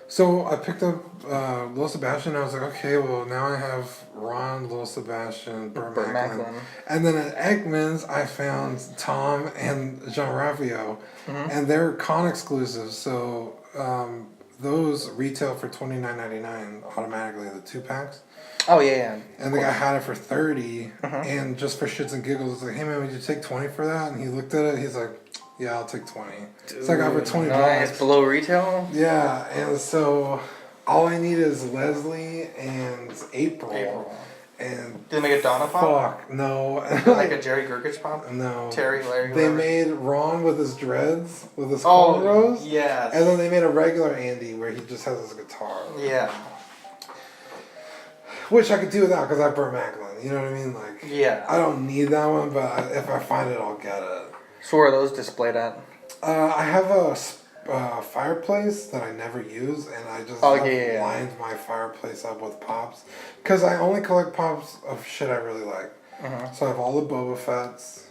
so I picked up Little Sebastian and I was like, okay, well now I have Ron, Little Sebastian, Burt Macklin. And then at Ekman's I found Tom and Jean Ralphio. Mm-hmm. And they're con exclusives. So those retail for $29.99 automatically, the 2-packs. Oh yeah. And the guy had it for $30, and just for shits and giggles, it's like, hey man, would you take $20 for that? And he looked at it, he's like, yeah, I'll take $20. Dude, so I got for $20. Nice, below retail. Yeah, and so all I need is Leslie and April. And did they make a Donna pop? Fuck, no. Like a Jerry Gergich pop? No. Larry. They made Ron with his dreads, with his cornrows. Yes. And then they made a regular Andy where he just has his guitar. Yeah. Which I could do without because I burnt Macklin. You know what I mean? Like. Yeah. I don't need that one, but if I find it, I'll get it. So where are those displayed at? I have a fireplace that I never use, and I just lined my fireplace up with pops because I only collect pops of shit I really like. So I have all the Boba Fett's,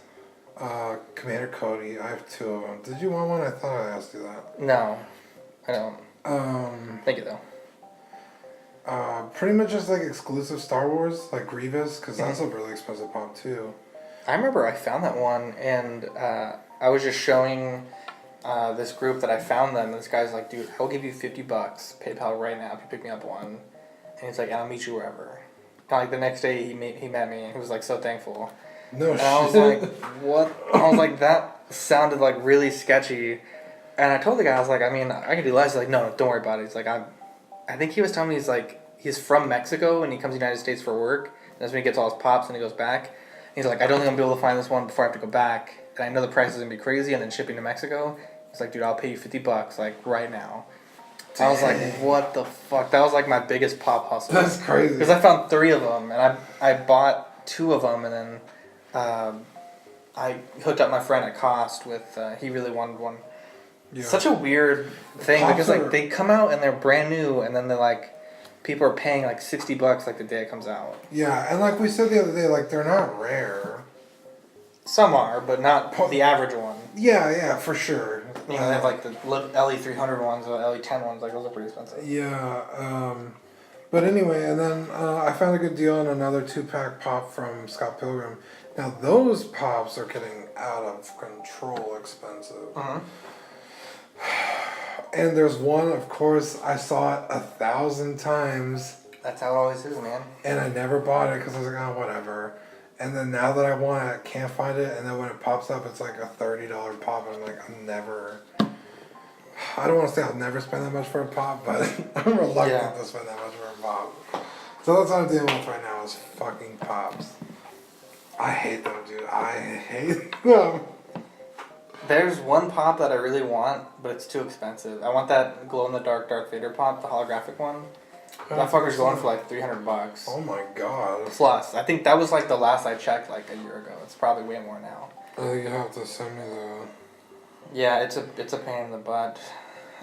Commander Cody. I have 2 of them. Did you want one? I thought I asked you that. No, I don't. Thank you though. Pretty much just like exclusive Star Wars, like Grievous, because that's a really expensive pop too. I remember I found that one, and I was just showing this group that I found them, and this guy's like, dude, I'll give you $50 PayPal right now if you pick me up one. And he's like, and I'll meet you wherever. Kind of like the next day he met me, and he was like so thankful. No and shit. I was like, what? I was like, that sounded like really sketchy. And I told the guy, I was like, I mean, I can do less. He's like, no, don't worry about it. He's like, I think he was telling me he's from Mexico and he comes to the United States for work. And that's when he gets all his pops and he goes back. And he's like, I don't think I'm going to be able to find this one before I have to go back. And I know the price is going to be crazy, and then shipping to Mexico. He's like, dude, I'll pay you $50, like, right now. I was like, what the fuck? That was like my biggest pop hustle. That's crazy. Because I found 3 of them, and I bought 2 of them, and then I hooked up my friend at cost with, he really wanted one. Yeah. Such a weird thing, pops because like they come out and they're brand new, and then they're like, people are paying like $60 like the day it comes out. Yeah, and like we said the other day, like they're not rare. Some are, but not the average one. Yeah, for sure. You know, they have like the LE300 ones or LE10 ones, like those are pretty expensive. Yeah, but anyway, and then I found a good deal on another 2-pack pop from Scott Pilgrim. Now those pops are getting out of control expensive. And there's one, of course, I saw it 1,000 times. That's how it always is, man. And I never bought it because I was like, oh, whatever. And then now that I want it, I can't find it. And then when it pops up, it's like a $30 pop. And I'm like, I don't want to say I'll never spend that much for a pop, but I'm reluctant to spend that much for a pop. So that's what I'm dealing with right now is fucking pops. I hate them, dude. I hate them. There's one pop that I really want, but it's too expensive. I want that glow-in-the-dark Darth Vader pop, the holographic one. That fucker's going for like $300. Oh my god. Plus, I think that was like the last I checked like a year ago. It's probably way more now. You have to send me the... Yeah, it's a pain in the butt.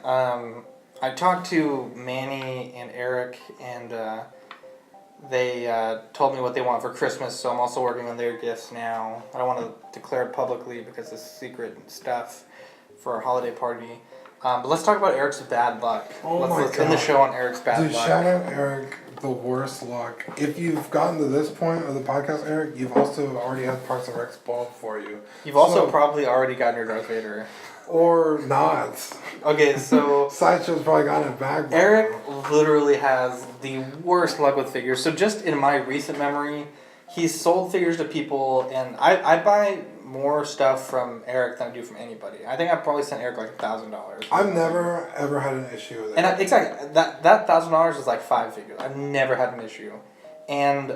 I talked to Manny and Eric, and they told me what they want for Christmas, so I'm also working on their gifts now. I don't want to declare it publicly because it's secret stuff for our holiday party. But let's talk about Eric's bad luck. Let's end the show on Eric's bad luck. Shout out Eric, the worst luck. If you've gotten to this point of the podcast, Eric, you've also already had parts of Eric spoiled for you. You've also probably already gotten your Darth Vader. Or not. Okay, so... Sideshow's probably gotten it back. Eric literally has the worst luck with figures. So just in my recent memory, he's sold figures to people, and I buy more stuff from Eric than I do from anybody. I think I've probably sent Eric like $1,000. I've never ever had an issue with it. And exactly, that $1,000 is like 5 figures. I've never had an issue. And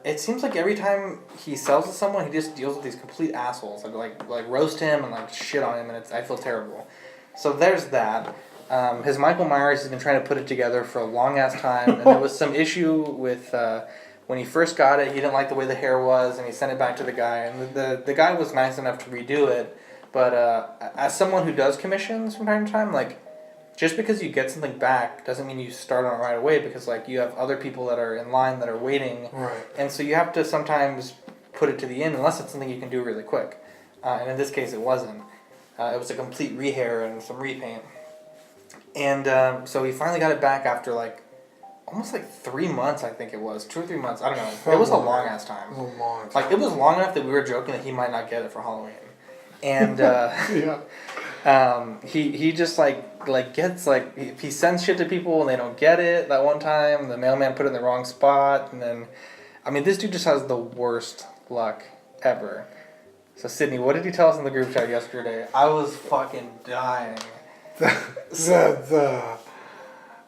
it seems like every time he sells to someone, he just deals with these complete assholes that like roast him and like shit on him, and I feel terrible. So there's that. His Michael Myers has been trying to put it together for a long ass time, and there was some issue with when he first got it. He didn't like the way the hair was, and he sent it back to the guy. And the guy was nice enough to redo it, but as someone who does commissions from time to time, like, just because you get something back doesn't mean you start on it right away, because like you have other people that are in line that are waiting, right? And so you have to sometimes put it to the end unless it's something you can do really quick. And in this case, it wasn't. It was a complete rehair and some repaint. And so he finally got it back after like almost like 3 months, I think it was 2 or 3 months. I don't know. It was a long ass time. It was a long time. Like it was long enough that we were joking that he might not get it for Halloween. And he just like gets if he sends shit to people and they don't get it. That one time the mailman put it in the wrong spot, and then this dude just has the worst luck ever. So Sidney, what did he tell us in the group chat yesterday? I was fucking dying.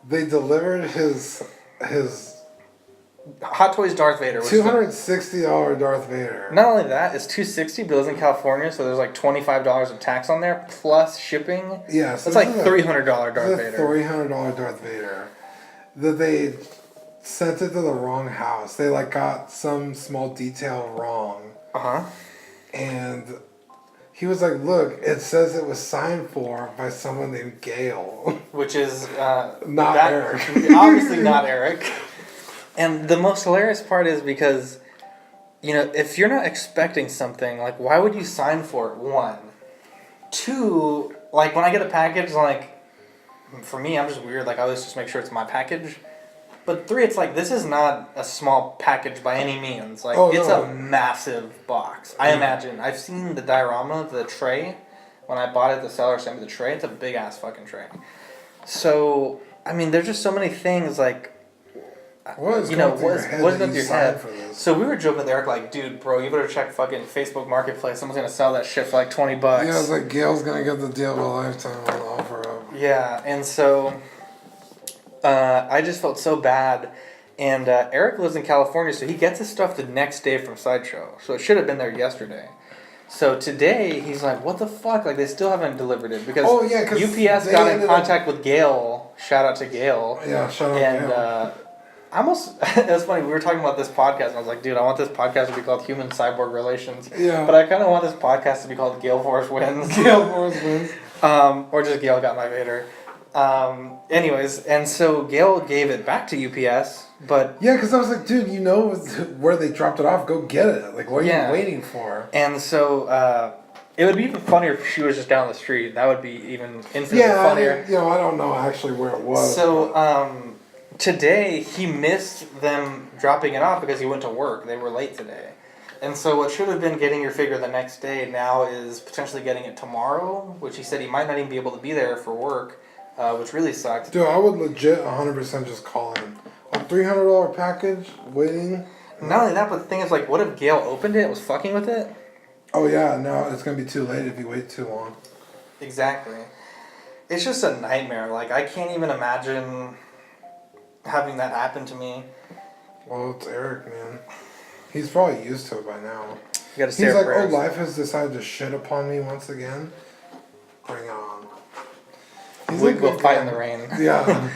They delivered his Hot Toys Darth Vader. $260 Darth Vader. Not only that, it's $260, but it lives in California, so there's $25 of tax on there plus shipping. Yeah, so it's $300 Darth Vader. $300 Darth Vader. That they sent it to the wrong house. They got some small detail wrong. And he was like, "Look, it says it was signed for by someone named Gale," which is not Eric. Obviously not Eric. And the most hilarious part is because, if you're not expecting something, why would you sign for it? 1. 2, when I get a package, for me, I'm just weird. I always just make sure it's my package. But 3, it's this is not a small package by any means. It's a massive box. I imagine. I've seen the diorama, the tray. When I bought it, the seller sent me the tray. It's a big ass fucking tray. So, there's just so many things what's going through your head? So we were joking with Eric, dude, bro, you better check fucking Facebook Marketplace. Someone's gonna sell that shit for $20. Yeah, it's Gale's gonna get the deal of a lifetime on the offer up. Yeah, and so I just felt so bad. And Eric lives in California, so he gets his stuff the next day from Sideshow. So it should have been there yesterday. So today, he's like, what the fuck? They still haven't delivered it. Because UPS got in contact with Gale. Shout out to Gale. Yeah, shout out to Gale. It was funny, we were talking about this podcast, and I was like, dude, I want this podcast to be called Human Cyborg Relations. Yeah. But I kind of want this podcast to be called Gale Force Wins. Gale Force Wins. Or just Gale got my Vader. Anyways, and so Gale gave it back to UPS, but... Yeah, because I was like, dude, where they dropped it off, go get it. What are you waiting for? And so, it would be even funnier if she was just down the street. That would be even infinitely funnier. I don't know actually where it was. So, today, he missed them dropping it off because he went to work. They were late today. And so what should have been getting your figure the next day now is potentially getting it tomorrow, which he said he might not even be able to be there for work, which really sucked. Dude, I would legit 100% just call him. A $300 package, waiting. Not only that, but the thing is, what if Gale opened it and was fucking with it? Oh yeah, no, it's going to be too late if you wait too long. Exactly. It's just a nightmare. I can't even imagine... having that happen to me. Well, it's Eric, man. He's probably used to it by now. You gotta He's like, oh, life has decided to shit upon me once again. Bring it on. We'll fight in the rain. Yeah.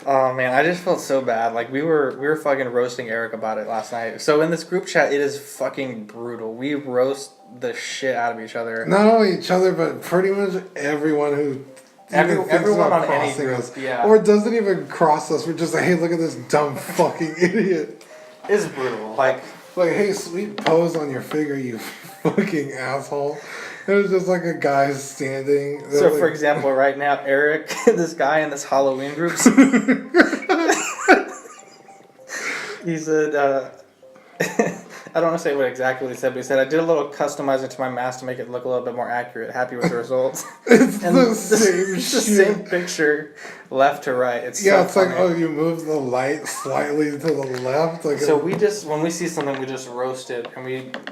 Oh man, I just felt so bad. We were fucking roasting Eric about it last night. So in this group chat, it is fucking brutal. We roast the shit out of each other. Not only each other, but pretty much everyone who. Everyone on any group, yeah. Or doesn't even cross us. We're just like, hey, look at this dumb fucking idiot. It's brutal. Hey, sweet pose on your figure, you fucking asshole. There's just a guy standing. So, for example, right now, Eric, this guy in this Halloween group, he said, I don't want to say what exactly he said, but he said, I did a little customizing to my mask to make it look a little bit more accurate. Happy with the results. It's the same It's the same picture, left to right. It's so funny. You move the light slightly to the left. So when we see something, we just roast it, and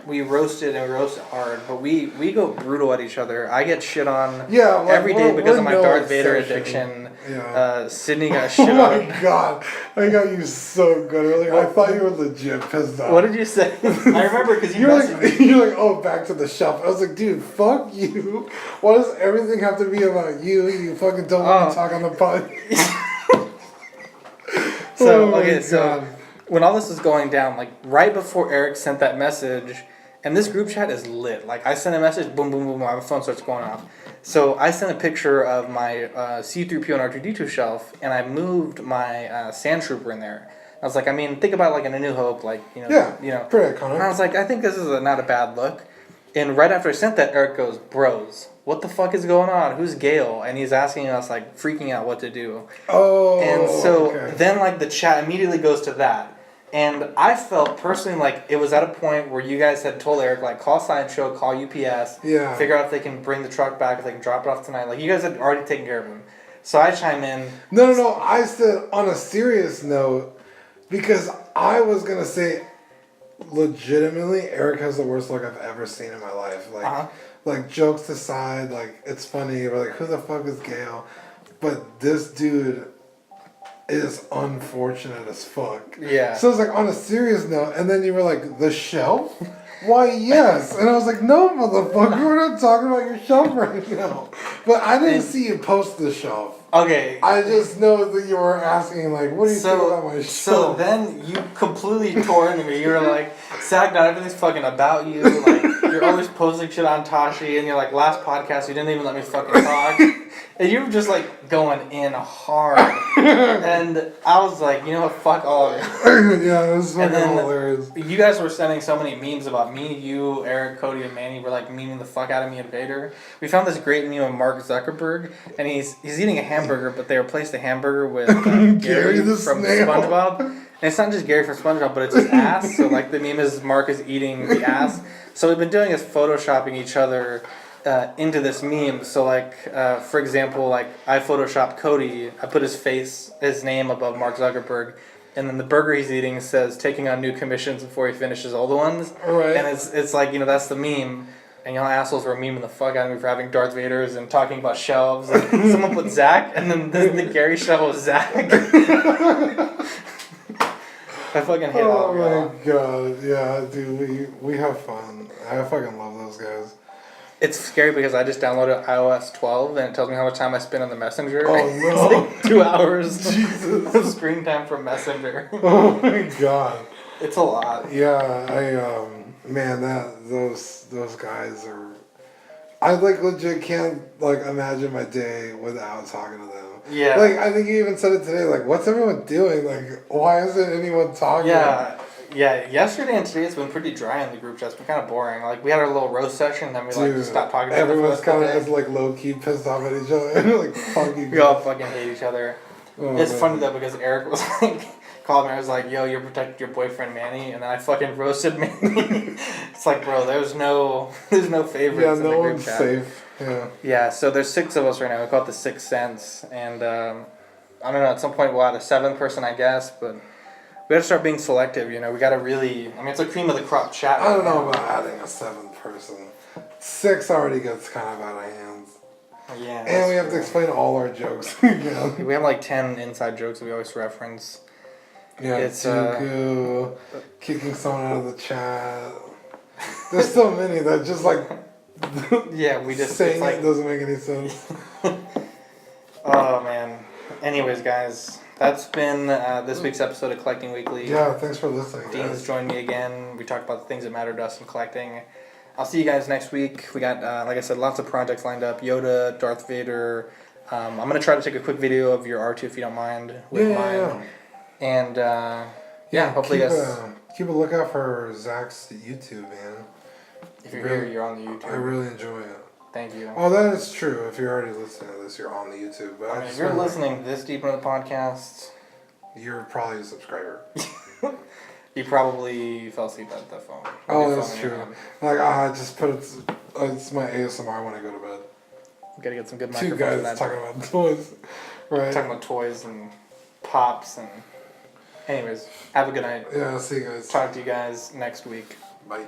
we roast it and we roast it hard. But we go brutal at each other. I get shit on every day because of my Darth Vader addiction. Yeah. Sidney got shit on. Oh my god, I got you so good earlier. I thought you were legit pissed off. What did you say? I remember because you're like, oh, back to the shelf. I was like, dude, fuck you. Why does everything have to be about you? You fucking don't want to talk on the pod. So when all this was going down, right before Eric sent that message, and this group chat is lit. I sent a message, boom, boom, boom, my phone starts going off. So I sent a picture of my C-3PO and R2-D2 shelf, and I moved my Sand Trooper in there. I was like, think about in A New Hope, pretty iconic. And I was like, I think this is not a bad look. And right after I sent that, Eric goes, bros, what the fuck is going on? Who's Gale? And he's asking us, freaking out what to do. Oh, and so then, the chat immediately goes to that. And I felt personally it was at a point where you guys had told Eric, call Sideshow, call UPS, figure out if they can bring the truck back, if they can drop it off tonight. You guys had already taken care of him. So I chime in. No. I said on a serious note because I was gonna say, legitimately, Eric has the worst look I've ever seen in my life. Like jokes aside, like it's funny, but like who the fuck is Gale? But this dude is unfortunate as fuck. Yeah. So it's like on a serious note, and then you were like, the shelf? Why, yes. And I was like, no, motherfucker, we're not talking about your shelf right now. But I didn't see you post the shelf. Okay. I just know that you were asking, like, what do you think about my shelf? So then you completely tore into me. You were like, Zack, not everything's fucking about you. Like, you're always posting shit on Tashi, and you're like, last podcast, you didn't even let me fucking talk. And you were just like going in hard. And I was like, you know what, fuck all of it. Yeah, it was fucking hilarious. You guys were sending so many memes about me, you, Eric, Cody, and Manny were like memeing the fuck out of me and Vader. We found this great meme of Mark Zuckerberg, and he's eating a hamburger, but they replaced the hamburger with Gary from SpongeBob. And it's not just Gary from SpongeBob, but it's his ass. So like the meme is Mark is eating the ass. So we've been doing is photoshopping each other into this meme. So like, for example, like I photoshopped Cody. I put his name above Mark Zuckerberg, and then the burger he's eating says taking on new commissions before he finishes old ones. Right. And it's like, you know, that's the meme. And y'all assholes were memeing the fuck out of me for having Darth Vaders and talking about shelves. And someone put Zack, and then the Gary shelf was Zack. I fucking hate all of y'all. Oh my god, yeah, dude, we have fun. I fucking love those guys. It's scary because I just downloaded iOS 12 and it tells me how much time I spend on the Messenger. Oh no. It's like 2 hours Jesus. of screen time from Messenger. Oh my god. It's a lot. Yeah, man, those guys are. I like legit can't like imagine my day without talking to them. Yeah. Like I think you even said it today. Like, what's everyone doing? Like, why isn't anyone talking? Yeah. Yeah, yesterday and today it's been pretty dry in the group chat. It's been kind of boring. Like, we had our little roast session, then we like stopped talking to each other. Everyone's kind of like low key pissed off at each other. Like, fuck you. We all fucking hate each other. It's funny though because Eric was like, called me. I was like, "Yo, you're protecting your boyfriend Manny," and then I fucking roasted Manny. It's like, bro, there's no favorites in the group chat. Safe. Yeah. Yeah. So there's 6 of us right now. We call it the Sixth Sense, and I don't know. At some point we'll add a 7th person, I guess, but. We gotta start being selective, you know. We gotta really. I mean, it's a cream of the crop chat. I don't know about adding a 7th person. 6 already gets kind of out of hands. Yeah. And we have to explain all our jokes again. We have like 10 inside jokes that we always reference. Yeah, it's kicking someone out of the chat. There's so many that just like. Yeah, we just saying like, it doesn't make any sense. Oh man. Anyways, guys. That's been this week's episode of Collecting Weekly. Yeah, thanks for listening. Dean has joined me again. We talked about the things that matter to us in collecting. I'll see you guys next week. We got, like I said, lots of projects lined up. Yoda, Darth Vader. I'm going to try to take a quick video of your R2 if you don't mind. With mine. And, hopefully keep a lookout for Zack's YouTube, man. If you're here, you're on the YouTube. I really enjoy it. Thank you. Oh, that is true. If you're already listening to this, you're on the YouTube. But I mean, if you're listening this deep into the podcast, you're probably a subscriber. You probably fell asleep at the phone. Oh, that's true. Like, I just put it. It's my ASMR when I go to bed. We gotta get some good microphones. 2 guys talking about toys, right? Talking about toys and pops and. Anyways, have a good night. Yeah, I'll see you guys. Talk to you guys next week. Bye.